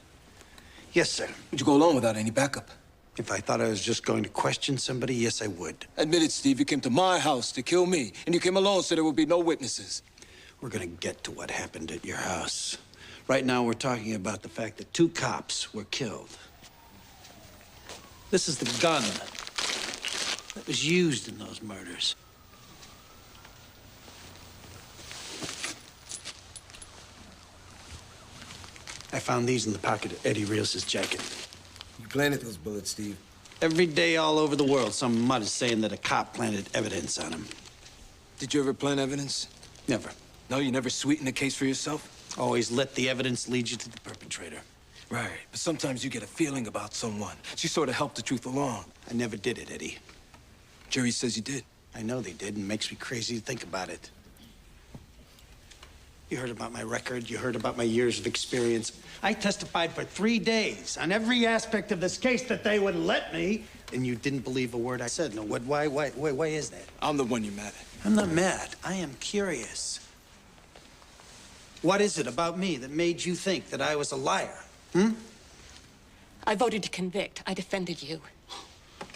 Speaker 7: Yes, sir.
Speaker 2: Would you go alone without any backup?
Speaker 7: If I thought I was just going to question somebody, yes, I would.
Speaker 2: Admit it, Steve. You came to my house to kill me, and you came alone so there would be no witnesses.
Speaker 7: We're gonna get to what happened at your house. Right now, we're talking about the fact that two cops were killed. This is the gun that was used in those murders. I found these in the pocket of Eddie Rios' jacket.
Speaker 2: You planted those bullets, Steve.
Speaker 7: Every day all over the world, some mud is saying that a cop planted evidence on him.
Speaker 2: Did you ever plant evidence?
Speaker 7: Never.
Speaker 2: No, you never sweetened the case for yourself?
Speaker 7: Always let the evidence lead you to the perpetrator.
Speaker 2: Right, but sometimes you get a feeling about someone. She sort of helped the truth along.
Speaker 7: I never did it, Eddie.
Speaker 2: Jury says you did.
Speaker 7: I know they did, and it makes me crazy to think about it. You heard about my record. You heard about my years of experience. I testified for 3 days on every aspect of this case that they would let me, and you didn't believe a word I said. No, what? Why is that?
Speaker 2: I'm the one you're mad at.
Speaker 7: I'm not mad. I am curious. What is it about me that made you think that I was a liar?
Speaker 19: I voted to convict. I defended you.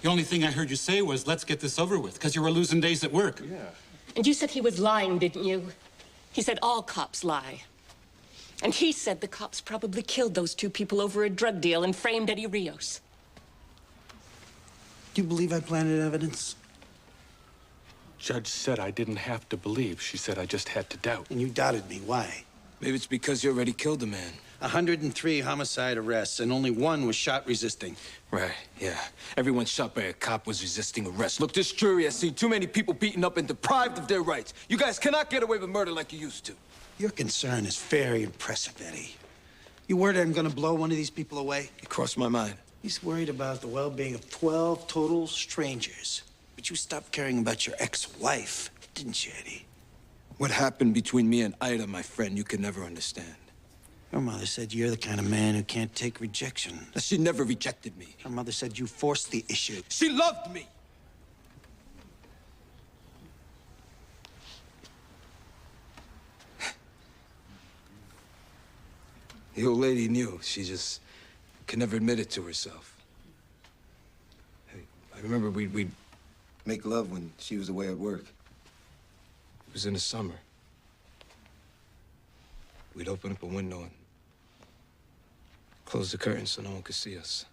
Speaker 20: The only thing I heard you say was, let's get this over with, because you were losing days at work.
Speaker 13: Yeah.
Speaker 19: And you said he was lying, didn't you? He said all cops lie. And he said the cops probably killed those two people over a drug deal and framed Eddie Rios.
Speaker 7: Do you believe I planted evidence?
Speaker 13: Judge said I didn't have to believe. She said I just had to doubt.
Speaker 7: And you doubted me. Why?
Speaker 2: Maybe it's because you already killed a man.
Speaker 7: 103 homicide arrests, and only one was shot resisting.
Speaker 2: Right, yeah. Everyone shot by a cop was resisting arrest. Look, this jury has seen too many people beaten up and deprived of their rights. You guys cannot get away with murder like you used to.
Speaker 7: Your concern is very impressive, Eddie. You worried I'm gonna blow one of these people away?
Speaker 2: It crossed my mind.
Speaker 7: He's worried about the well-being of 12 total strangers. But you stopped caring about your ex-wife, didn't you, Eddie?
Speaker 2: What happened between me and Ida, my friend, you can never understand.
Speaker 7: Your mother said you're the kind of man who can't take rejection.
Speaker 2: She never rejected me.
Speaker 7: Her mother said you forced the issue.
Speaker 2: She loved me! The old lady knew. She just could never admit it to herself. I remember we'd make love when she was away at work. It was in the summer. We'd open up a window and close the curtains so no one could see us.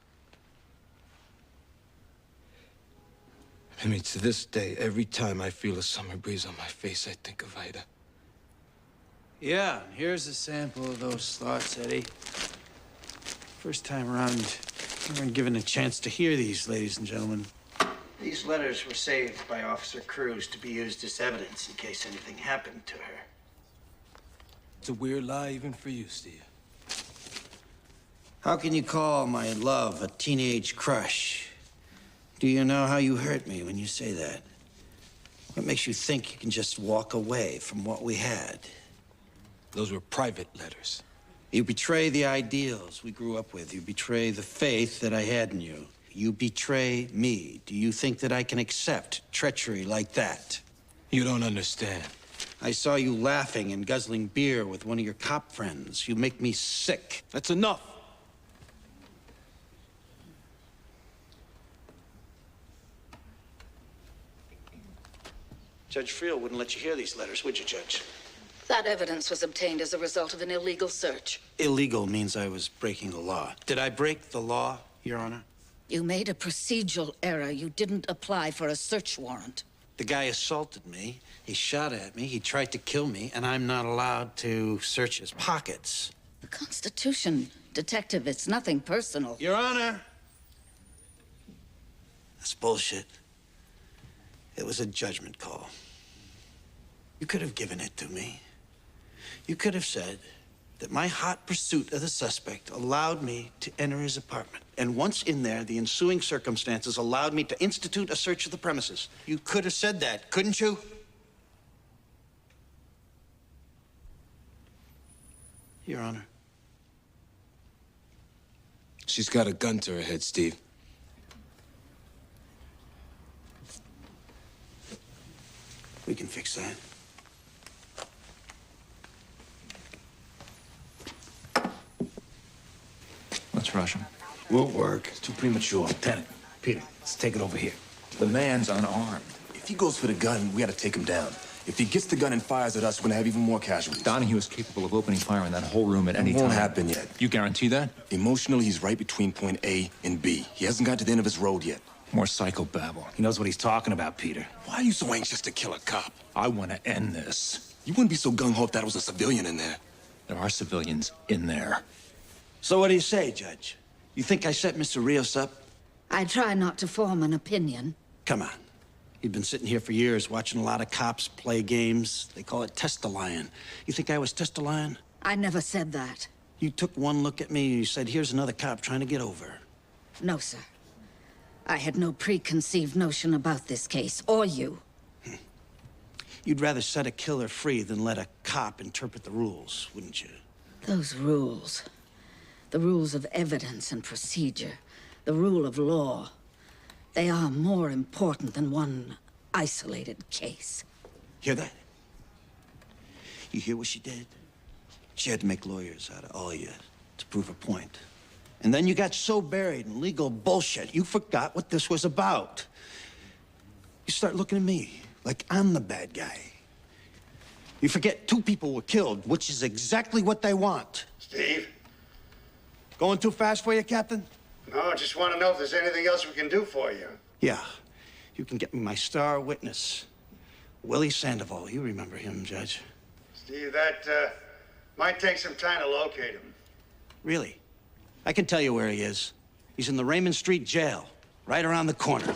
Speaker 2: I mean, to this day, every time I feel a summer breeze on my face, I think of Ida.
Speaker 7: Yeah, here's a sample of those thoughts, Eddie. First time around, you weren't given a chance to hear these, ladies and gentlemen. These letters were saved by Officer Cruz to be used as evidence in case anything happened to her.
Speaker 2: It's a weird lie even for you, Steve.
Speaker 7: How can you call my love a teenage crush? Do you know how you hurt me when you say that? What makes you think you can just walk away from what we had?
Speaker 2: Those were private letters.
Speaker 7: You betray the ideals we grew up with. You betray the faith that I had in you. You betray me. Do you think that I can accept treachery like that?
Speaker 2: You don't understand.
Speaker 7: I saw you laughing and guzzling beer with one of your cop friends. You make me sick.
Speaker 2: That's enough.
Speaker 7: Judge Friel wouldn't let you hear these letters, would you, Judge?
Speaker 1: That evidence was obtained as a result of an illegal search.
Speaker 7: Illegal means I was breaking the law. Did I break the law, Your Honor?
Speaker 1: You made a procedural error. You didn't apply for a search warrant.
Speaker 7: The guy assaulted me, he shot at me, he tried to kill me, and I'm not allowed to search his pockets.
Speaker 1: The Constitution, Detective, it's nothing personal.
Speaker 7: Your Honor! That's bullshit. It was a judgment call. You could have given it to me. You could have said that my hot pursuit of the suspect allowed me to enter his apartment. And once in there, the ensuing circumstances allowed me to institute a search of the premises. You could have said that, couldn't you? Your Honor.
Speaker 2: She's got a gun to her head, Steve.
Speaker 7: We can fix that.
Speaker 4: Let's rush him.
Speaker 7: Won't work.
Speaker 12: It's too premature. Lieutenant, Peter, let's take it over here.
Speaker 4: The man's unarmed.
Speaker 25: If he goes for the gun, we gotta take him down. If he gets the gun and fires at us, we're gonna have even more casualties.
Speaker 4: Donohue is capable of opening fire in that whole room at any time.
Speaker 25: It won't happen yet.
Speaker 4: You guarantee that?
Speaker 25: Emotionally, he's right between point A and B. He hasn't got to the end of his road yet.
Speaker 4: More psychobabble.
Speaker 12: He knows what he's talking about, Peter.
Speaker 25: Why are you so anxious to kill a cop?
Speaker 4: I want to end this.
Speaker 25: You wouldn't be so gung-ho if that was a civilian in there.
Speaker 4: There are civilians in there.
Speaker 7: So what do you say, Judge? You think I set Mr. Rios up?
Speaker 1: I try not to form an opinion.
Speaker 7: Come on. You've been sitting here for years watching a lot of cops play games. They call it test-a-lion. You think I was test-a-lion?
Speaker 1: I never said that.
Speaker 7: You took one look at me and you said, here's another cop trying to get over.
Speaker 1: No, sir. I had no preconceived notion about this case, or you.
Speaker 7: You'd rather set a killer free than let a cop interpret the rules, wouldn't you?
Speaker 1: Those rules. The rules of evidence and procedure. The rule of law. They are more important than one isolated case.
Speaker 7: Hear that? You hear what she did? She had to make lawyers out of all you to prove her point. And then you got so buried in legal bullshit, you forgot what this was about. You start looking at me like I'm the bad guy. You forget 2 people were killed, which is exactly what they want.
Speaker 6: Steve?
Speaker 7: Going too fast for you, Captain?
Speaker 6: No, I just want to know if there's anything else we can do for you.
Speaker 7: Yeah. You can get me my star witness, Willie Sandoval. You remember him, Judge.
Speaker 6: Steve, that might take some time to locate him.
Speaker 7: Really? I can tell you where he is. He's in the Raymond Street jail, right around the corner.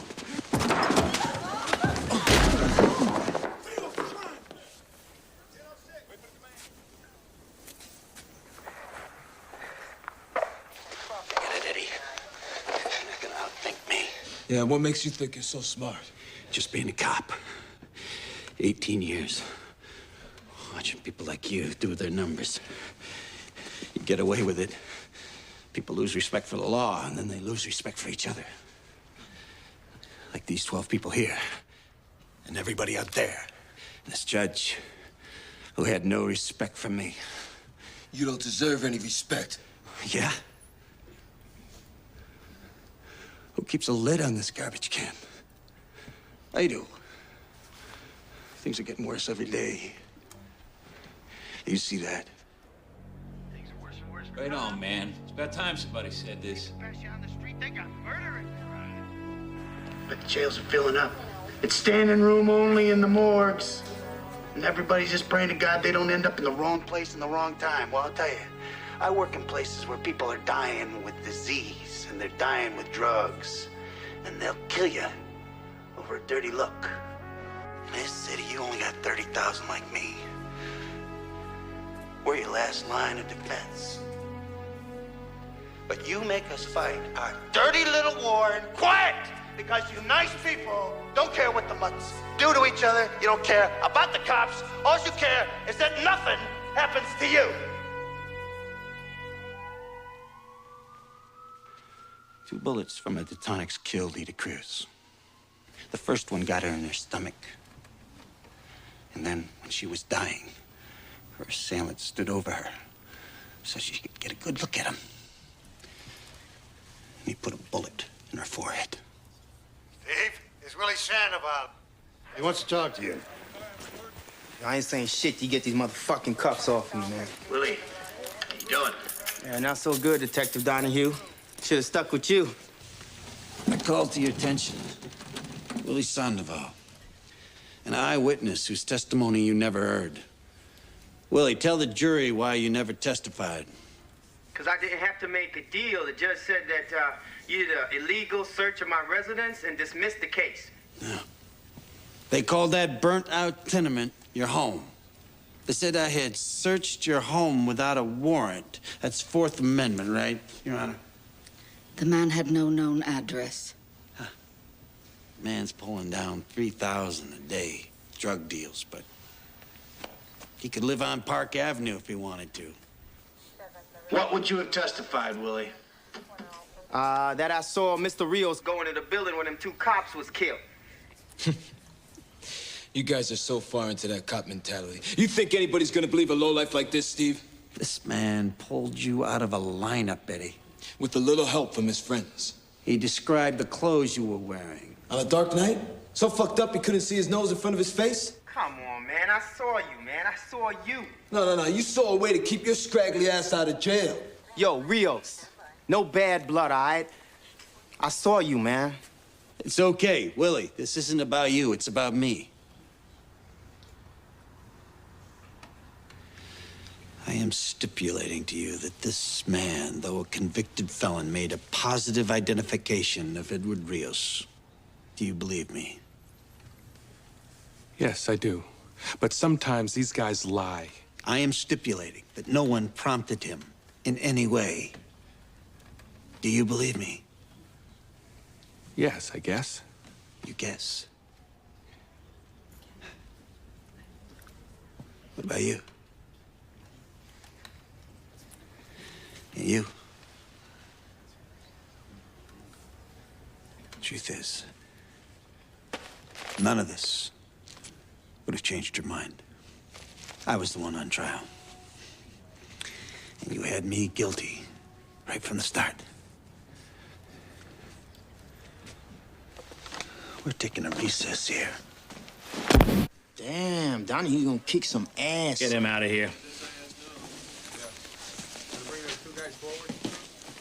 Speaker 2: Yeah, what makes you think you're so smart?
Speaker 7: Just being a cop. 18 years. Watching people like you do their numbers. You get away with it. People lose respect for the law, and then they lose respect for each other. Like these 12 people here. And everybody out there. And this judge, who had no respect for me.
Speaker 2: You don't deserve any respect.
Speaker 7: Yeah? Who keeps a lid on this garbage can? I do. Things are getting worse every day. You see that?
Speaker 10: Right on, man. It's about time somebody said this.
Speaker 7: But the jails are filling up. It's standing room only in the morgues. And everybody's just praying to God they don't end up in the wrong place in the wrong time. Well, I'll tell you, I work in places where people are dying with disease, and they're dying with drugs. And they'll kill you over a dirty look. In this city, you only got 30,000 like me. We're your last line of defense. But you make us fight our dirty little war in quiet, because you nice people don't care what the mutts do to each other. You don't care about the cops. All you care is that nothing happens to you. 2 bullets from a Detonix killed Ida Cruz. The first one got her in her stomach. And then, when she was dying, her assailant stood over her so she could get a good look at him. And he put a bullet in her forehead.
Speaker 6: Steve, it's Willie Sandoval. He wants to talk to you.
Speaker 7: I ain't saying shit till you get these motherfucking cuffs off me, man.
Speaker 9: Willie, how you doing?
Speaker 7: Yeah, not so good, Detective Donohue. Should have stuck with you.
Speaker 9: I called to your attention Willie Sandoval, an eyewitness whose testimony you never heard. Willie, tell the jury why you never testified.
Speaker 7: Because I didn't have to make a deal. The judge said that you did an illegal search of my residence and dismissed the case.
Speaker 9: Yeah. They called that burnt-out tenement your home. They said I had searched your home without a warrant. That's Fourth Amendment, right, Your Honor?
Speaker 1: The man had no known address.
Speaker 9: Huh. Man's pulling down $3,000 a day, drug deals, but he could live on Park Avenue if he wanted to. What would you have testified, Willie?
Speaker 7: That I saw Mr. Rios go into the building when them two cops was killed.
Speaker 2: You guys are so far into that cop mentality. You think anybody's gonna believe a lowlife like this, Steve?
Speaker 9: This man pulled you out of a lineup, Eddie.
Speaker 2: With a little help from his friends.
Speaker 9: He described the clothes you were wearing.
Speaker 2: On a dark night? So fucked up he couldn't see his nose in front of his face?
Speaker 7: Come on, man. I saw you, man. I saw you.
Speaker 2: No. You saw a way to keep your scraggly ass out of jail.
Speaker 7: Yo, Rios. No bad blood, all right? I saw you, man.
Speaker 9: It's okay, Willie. This isn't about you. It's about me. I am stipulating to you that this man, though a convicted felon, made a positive identification of Heywood Rios. Do you believe me?
Speaker 13: Yes, I do. But sometimes these guys lie.
Speaker 9: I am stipulating that no one prompted him in any way. Do you believe me?
Speaker 13: Yes, I guess.
Speaker 9: You guess. What about you? And you? Truth is, none of this would have changed your mind. I was the one on trial. And you had me guilty right from the start. We're taking a recess here.
Speaker 7: Damn, Donohue's gonna kick some ass.
Speaker 12: Get him out of here.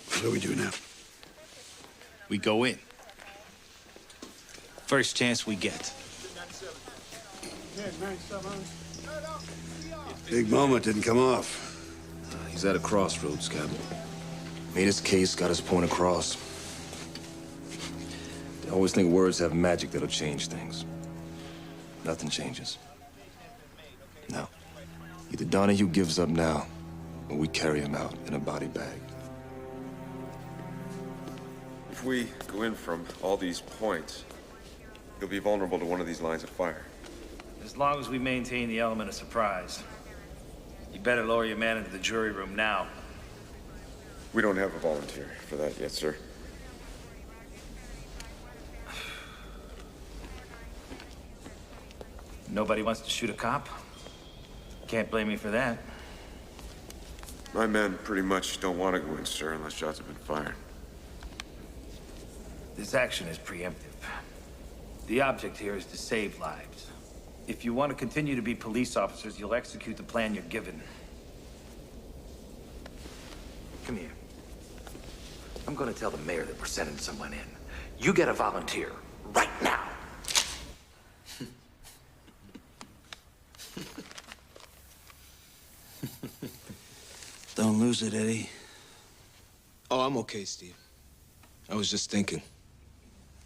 Speaker 6: What do we do now?
Speaker 12: We go in. First chance we get.
Speaker 6: Big moment didn't come off.
Speaker 25: He's at a crossroads, Captain. Made his case, got his point across. They always think words have magic that'll change things. Nothing changes. No. Either Donohue gives up now, or we carry him out in a body bag.
Speaker 16: If we go in from all these points, you'll be vulnerable to one of these lines of fire.
Speaker 12: As long as we maintain the element of surprise. You better lower your man into the jury room now.
Speaker 16: We don't have a volunteer for that yet, sir.
Speaker 12: Nobody wants to shoot a cop? Can't blame me for that.
Speaker 16: My men pretty much don't want to go in, sir, unless shots have been fired.
Speaker 12: This action is preemptive. The object here is to save lives. If you want to continue to be police officers, you'll execute the plan you're given. Come here. I'm gonna tell the mayor that we're sending someone in. You get a volunteer right now.
Speaker 9: Don't lose it, Eddie.
Speaker 2: Oh, I'm okay, Steve. I was just thinking.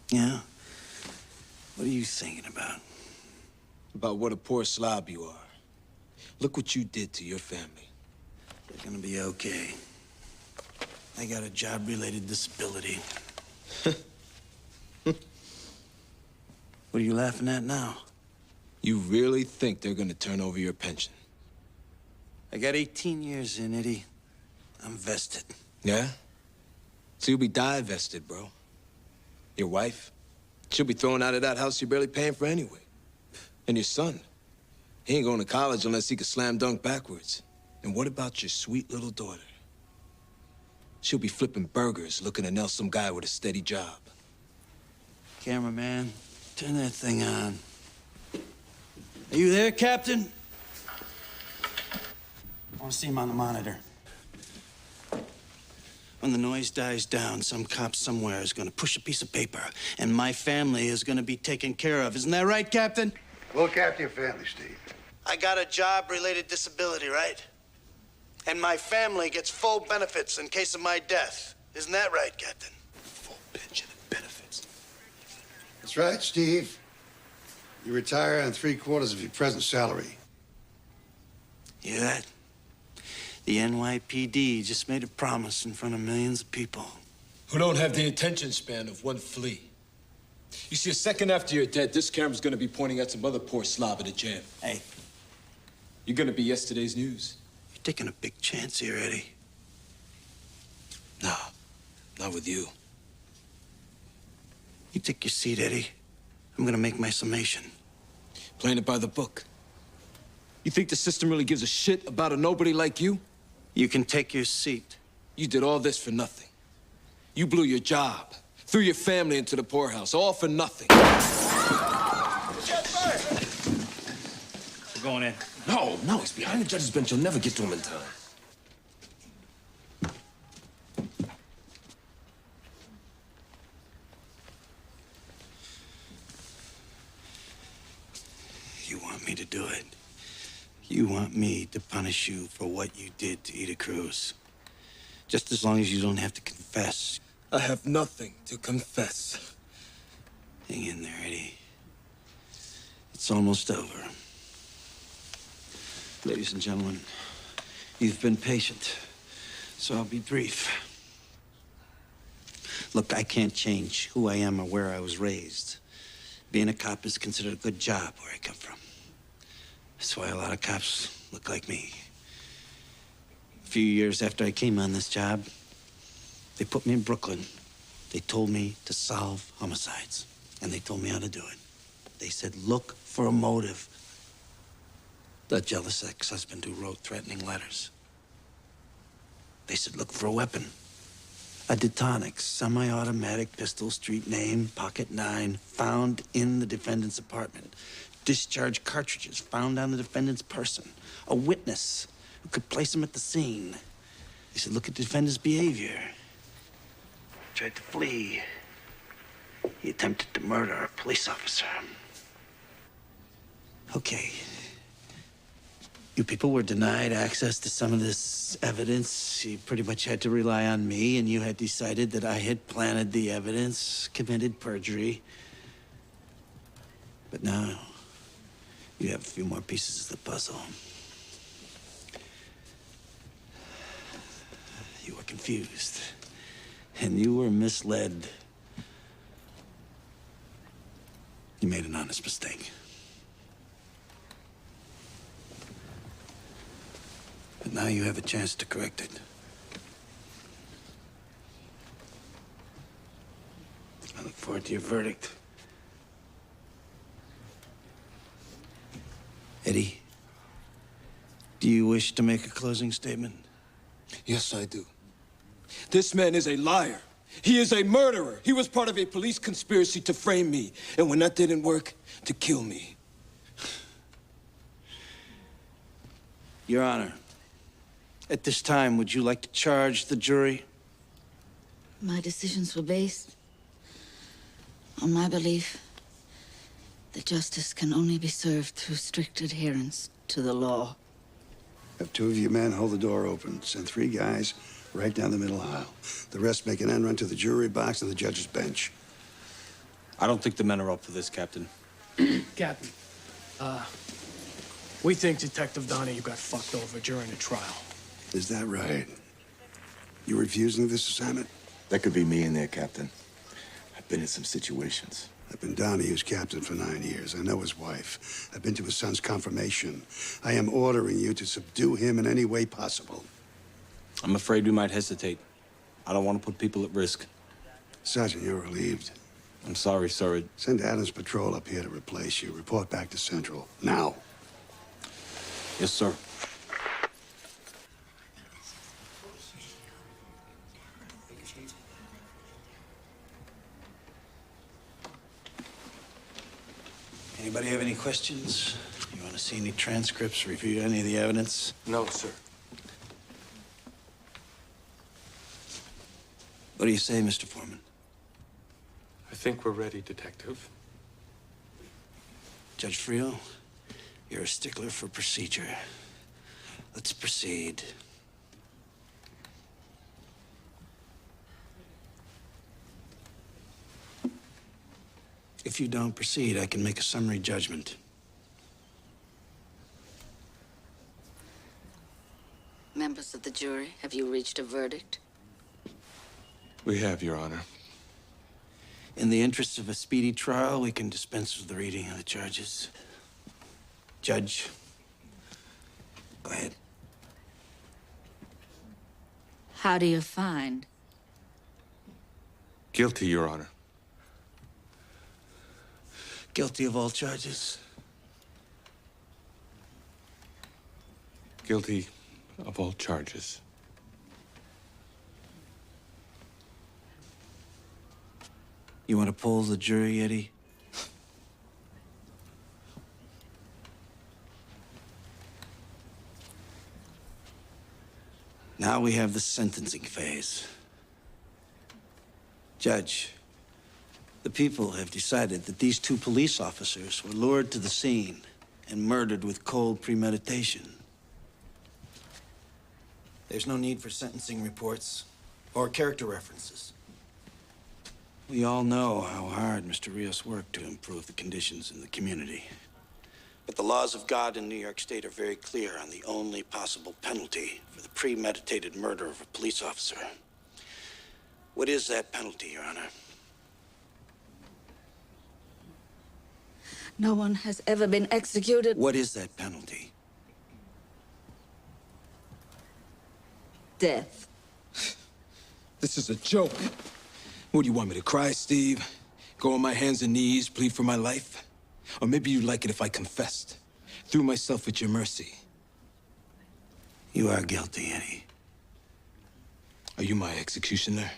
Speaker 9: Yeah? What are you thinking about?
Speaker 2: About what a poor slob you are. Look what you did to your family.
Speaker 9: They're gonna be okay. I got a job-related disability. What are you laughing at now?
Speaker 2: You really think they're gonna turn over your pension?
Speaker 9: I got 18 years in, Eddie. I'm vested.
Speaker 2: Yeah? So you'll be divested, bro. Your wife? She'll be thrown out of that house you're barely paying for anyway. And your son? He ain't going to college unless he can slam dunk backwards. And what about your sweet little daughter? She'll be flipping burgers looking to nail some guy with a steady job.
Speaker 9: Cameraman, turn that thing on. Are you there, Captain? I want to see him on the monitor. When the noise dies down, some cop somewhere is going to push a piece of paper, and my family is going to be taken care of. Isn't that right, Captain?
Speaker 6: Look after your family, Steve.
Speaker 9: I got a job-related disability, right? And my family gets full benefits in case of my death. Isn't that right, Captain?
Speaker 2: Full pension and benefits.
Speaker 6: That's right, Steve. You retire on 3/4 of your present salary.
Speaker 9: You hear that? The NYPD just made a promise in front of millions of people.
Speaker 2: Who don't have the attention span of one flea. You see, a second after you're dead, this camera's gonna be pointing at some other poor slob in a jam.
Speaker 9: Hey.
Speaker 2: You're gonna be yesterday's news.
Speaker 9: You're taking a big chance here, Eddie.
Speaker 2: No, not with you.
Speaker 9: You take your seat, Eddie. I'm gonna make my summation.
Speaker 2: Playing it by the book. You think the system really gives a shit about a nobody like you?
Speaker 9: You can take your seat.
Speaker 2: You did all this for nothing. You blew your job, threw your family into the poorhouse, all for nothing.
Speaker 12: We're going in.
Speaker 25: No, he's behind the judge's bench. You'll never get to him in time.
Speaker 9: You want me to do it? You want me to punish you for what you did to Ida Cruz? Just as long as you don't have to confess.
Speaker 2: I have nothing to confess.
Speaker 9: Hang in there, Eddie. It's almost over. Ladies and gentlemen, you've been patient, so I'll be brief. Look, I can't change who I am or where I was raised. Being a cop is considered a good job where I come from. That's why a lot of cops look like me. A few years after I came on this job, they put me in Brooklyn. They told me to solve homicides, and they told me how to do it. They said, look for a motive. The jealous ex-husband who wrote threatening letters. They said, look for a weapon. A Detonics, semi-automatic pistol, street name, pocket 9, found in the defendant's apartment. Discharge cartridges found on the defendant's person. A witness who could place him at the scene. They said, look at the defendant's behavior. Tried to flee. He attempted to murder a police officer. Okay. You people were denied access to some of this evidence. You pretty much had to rely on me, and you had decided that I had planted the evidence, committed perjury. But now, you have a few more pieces of the puzzle. You were confused, and you were misled. You made an honest mistake. But now you have a chance to correct it. I look forward to your verdict. Eddie, do you wish to make a closing statement?
Speaker 2: Yes, I do. This man is a liar. He is a murderer. He was part of a police conspiracy to frame me. And when that didn't work, to kill me.
Speaker 9: Your Honor, at this time, would you like to charge the jury?
Speaker 1: My decisions were based on my belief that justice can only be served through strict adherence to the law.
Speaker 6: Have 2 of your men hold the door open. Send 3 guys right down the middle aisle. The rest make an end run to the jury box and the judge's bench.
Speaker 3: I don't think the men are up for this, Captain.
Speaker 15: Captain, we think Detective Donohue got fucked over during the trial.
Speaker 6: Is that right? You refusing this assignment?
Speaker 25: That could be me in there, Captain. I've been in some situations.
Speaker 6: I've been Donahue's captain for 9 years. I know his wife. I've been to his son's confirmation. I am ordering you to subdue him in any way possible.
Speaker 3: I'm afraid we might hesitate. I don't want to put people at risk.
Speaker 6: Sergeant, you're relieved.
Speaker 3: I'm sorry, sir.
Speaker 6: Send Adams Patrol up here to replace you. Report back to Central. Now.
Speaker 3: Yes, sir.
Speaker 9: Anybody have any questions? You want to see any transcripts, review any of the evidence?
Speaker 3: No, sir.
Speaker 7: What do you say, Mr. Foreman?
Speaker 13: I think we're ready, Detective.
Speaker 7: Judge Friel, you're a stickler for procedure. Let's proceed. If you don't proceed, I can make a summary judgment.
Speaker 1: Members of the jury, have you reached a verdict?
Speaker 13: We have, Your Honor.
Speaker 7: In the interests of a speedy trial, we can dispense with the reading of the charges. Judge, go ahead.
Speaker 1: How do you find?
Speaker 13: Guilty, Your Honor.
Speaker 7: Guilty of all charges.
Speaker 13: Guilty of all charges.
Speaker 7: You want to poll the jury, Eddie? Now we have the sentencing phase. Judge, the people have decided that these two police officers were lured to the scene and murdered with cold premeditation. There's no need for sentencing reports or character references. We all know how hard Mr. Rios worked to improve the conditions in the community. But the laws of God in New York State are very clear on the only possible penalty for the premeditated murder of a police officer. What is that penalty, Your Honor?
Speaker 1: No one has ever been executed.
Speaker 7: What is that penalty?
Speaker 1: Death.
Speaker 2: This is a joke. What, do you want me to cry, Steve? Go on my hands and knees, plead for my life? Or maybe you'd like it if I confessed, threw myself at your mercy.
Speaker 7: You are guilty, Eddie.
Speaker 2: Are you my executioner?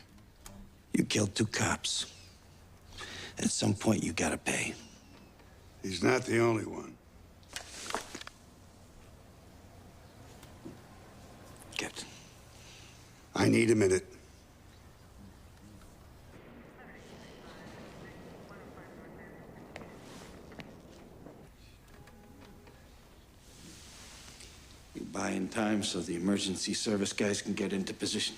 Speaker 7: You killed two cops. At some point, you gotta pay.
Speaker 6: He's not the only one.
Speaker 7: Captain.
Speaker 6: I need a minute.
Speaker 7: You buy in time so the emergency service guys can get into position.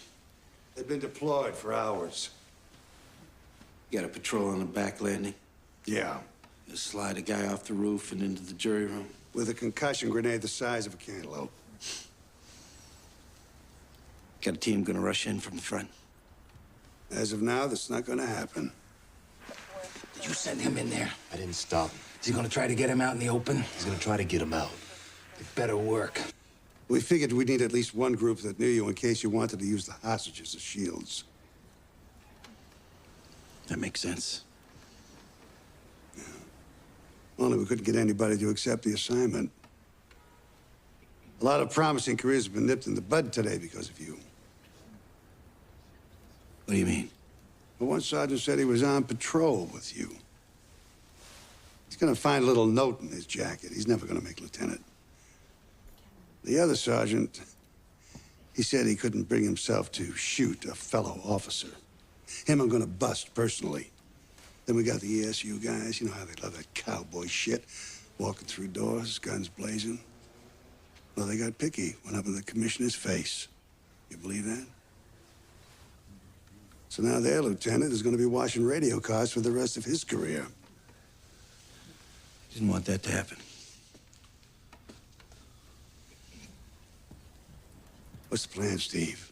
Speaker 6: They've been deployed for hours.
Speaker 7: You got a patrol on the back landing?
Speaker 6: Yeah.
Speaker 7: Just slide a guy off the roof and into the jury room?
Speaker 6: With a concussion grenade the size of a cantaloupe.
Speaker 7: Got a team gonna rush in from the front?
Speaker 6: As of now, that's not gonna happen.
Speaker 17: Did you send him in there?
Speaker 14: I didn't stop him.
Speaker 17: Is he gonna try to get him out in the open?
Speaker 14: He's gonna try to get him out.
Speaker 17: It better work.
Speaker 6: We figured we'd need at least one group that knew you in case you wanted to use the hostages as shields.
Speaker 7: That makes sense.
Speaker 6: Yeah. Only we couldn't get anybody to accept the assignment. A lot of promising careers have been nipped in the bud today because of you.
Speaker 7: What do you mean?
Speaker 6: Well, one sergeant said he was on patrol with you. He's gonna find a little note in his jacket. He's never gonna make lieutenant. The other sergeant, he said he couldn't bring himself to shoot a fellow officer. Him I'm gonna bust personally. Then we got the ESU guys. You know how they love that cowboy shit. Walking through doors, guns blazing. Well, they got picky. Went up in the commissioner's face. You believe that? So now their lieutenant is gonna be washing radio cars for the rest of his career.
Speaker 7: Didn't want that to happen.
Speaker 6: What's the plan, Steve?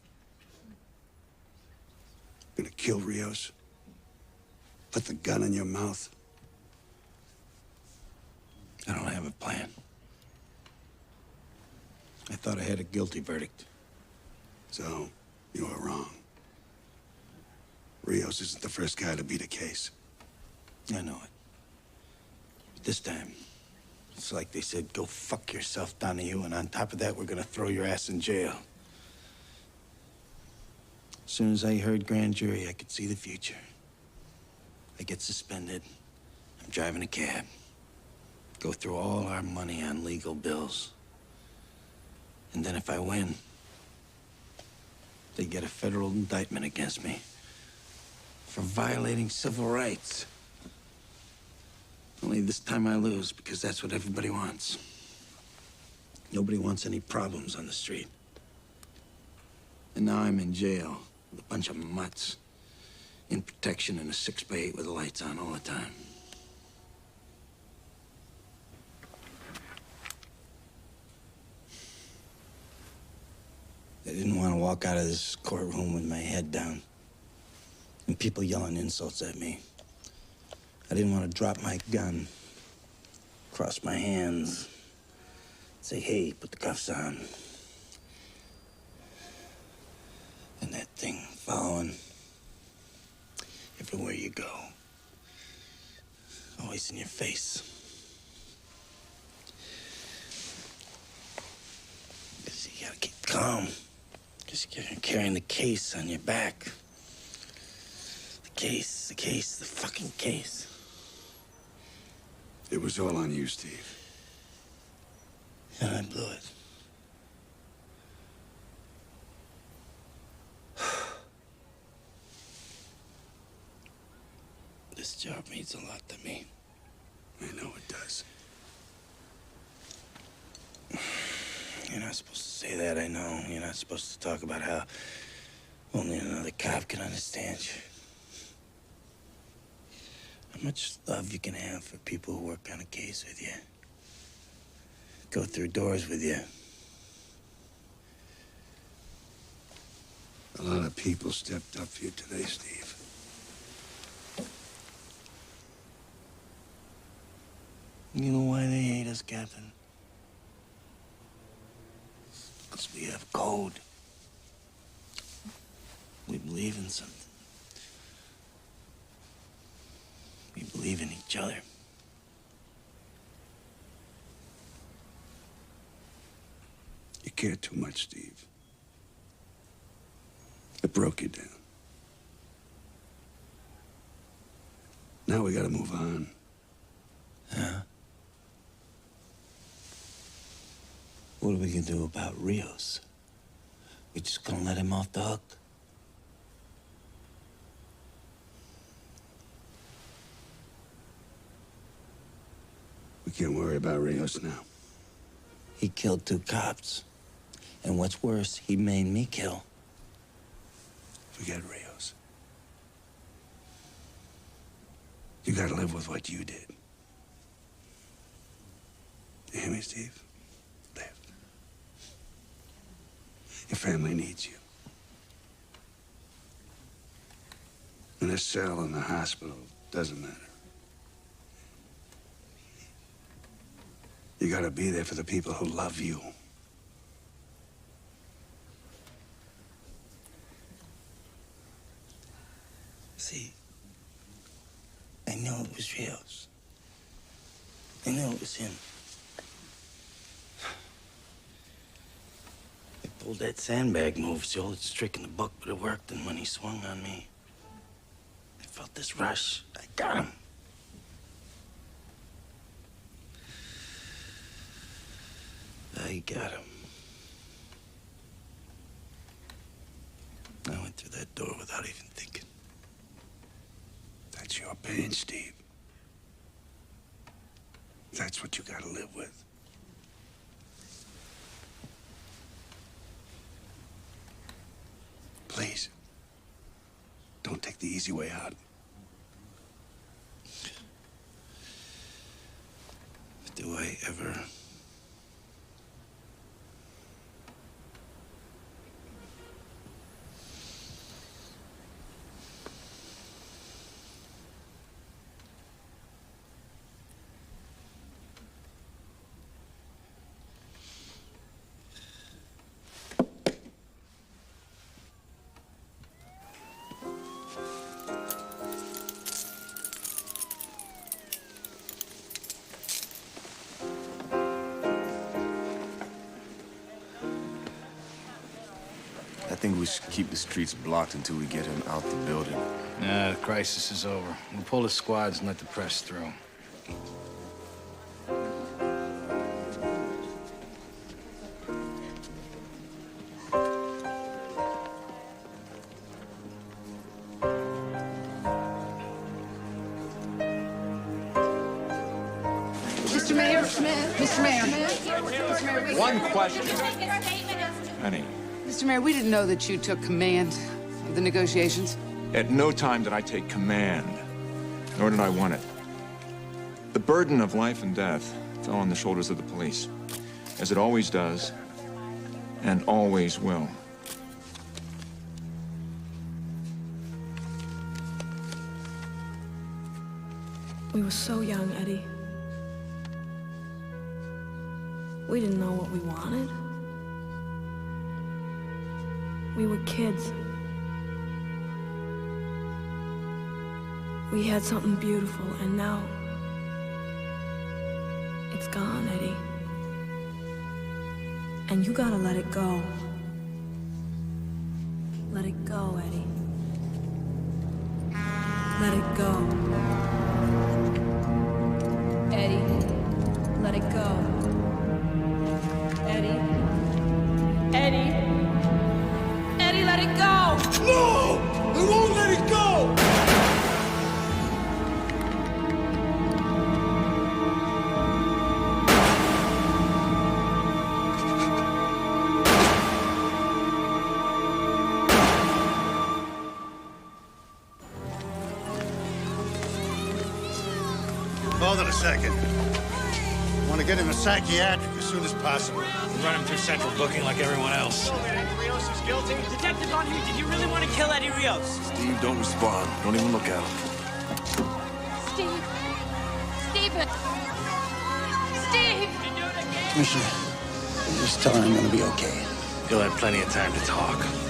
Speaker 6: Gonna kill Rios? Put the gun in your mouth?
Speaker 7: I don't have a plan. I thought I had a guilty verdict.
Speaker 6: So, you are wrong. Rios isn't the first guy to beat a case.
Speaker 7: I know it. But this time, it's like they said, go fuck yourself, Donohue, and on top of that, we're gonna throw your ass in jail. As soon as I heard grand jury, I could see the future. I get suspended. I'm driving a cab. Go through all our money on legal bills. And then if I win, they get a federal indictment against me
Speaker 9: for violating civil rights. Only this time I lose, because that's what everybody wants. Nobody wants any problems on the street. And now I'm in jail with a bunch of mutts in protection in a 6x8 with the lights on all the time. I didn't want to walk out of this courtroom with my head down and people yelling insults at me. I didn't want to drop my gun, cross my hands, say, hey, put the cuffs on. And that thing following everywhere you go, always in your face. Because you gotta keep calm. Because you're carrying the case on your back. The fucking case.
Speaker 6: It was all on you, Steve.
Speaker 9: And I blew it. This job means a lot to me.
Speaker 6: I know it does.
Speaker 9: You're not supposed to say that, I know. You're not supposed to talk about how only another cop can understand you. How much love you can have for people who work on a case with you. Go through doors with you.
Speaker 6: A lot of people stepped up for you today, Steve.
Speaker 9: You know why they hate us, Captain? Because we have code. We believe in something. We believe in each other.
Speaker 6: You care too much, Steve. It broke you down. Now we gotta move on.
Speaker 9: Huh? What are we gonna do about Rios? We just gonna let him off the hook?
Speaker 6: We can't worry about Rios now.
Speaker 9: He killed 2 cops. And what's worse, he made me kill.
Speaker 6: Forget Rios. You gotta live with what you did. You hear me, Steve? Live. Your family needs you. In a cell in the hospital, doesn't matter. You gotta be there for the people who love you.
Speaker 9: See, I know it was Rios. I know it was him. I pulled that sandbag move, it's the oldest trick in the book, but it worked, and when he swung on me, I felt this rush. I got him. I got him. I went through that door without even thinking.
Speaker 6: That's your pain, Steve. That's what you gotta live with. Please, don't take the easy way out.
Speaker 9: Do I ever?
Speaker 25: I think we should keep the streets blocked until we get him out the building.
Speaker 11: Nah, the crisis is over. We'll pull the squads and let the press through.
Speaker 18: Mr. Mayor, Mr. Mayor.
Speaker 4: One question. Honey,
Speaker 18: Mr. Mayor, we didn't know that you took command of the negotiations.
Speaker 4: at no time did I take command, nor did I want it. The burden of life and death fell on the shoulders of the police, as it always does, and always will.
Speaker 21: We were so young, Eddie. We didn't know what we wanted. We were kids. We had something beautiful, and now it's gone, Eddie. And you gotta let it go. Let it go, Eddie. Let it go. Eddie, let it go. Eddie. Eddie. Eddie, let it go!
Speaker 22: No! I won't let it go!
Speaker 6: Hold it a second. Want to get him a psychiatric as soon as possible.
Speaker 23: Run him through central booking like everyone else.
Speaker 24: Eddie Rios is guilty? Detective Donohue, did you really want to kill Eddie Rios?
Speaker 14: Steve, don't respond. Don't even look at him.
Speaker 21: Steve. Stephen. Steve!
Speaker 7: Commissioner, just tell her I'm gonna be okay.
Speaker 23: You'll have plenty of time to talk.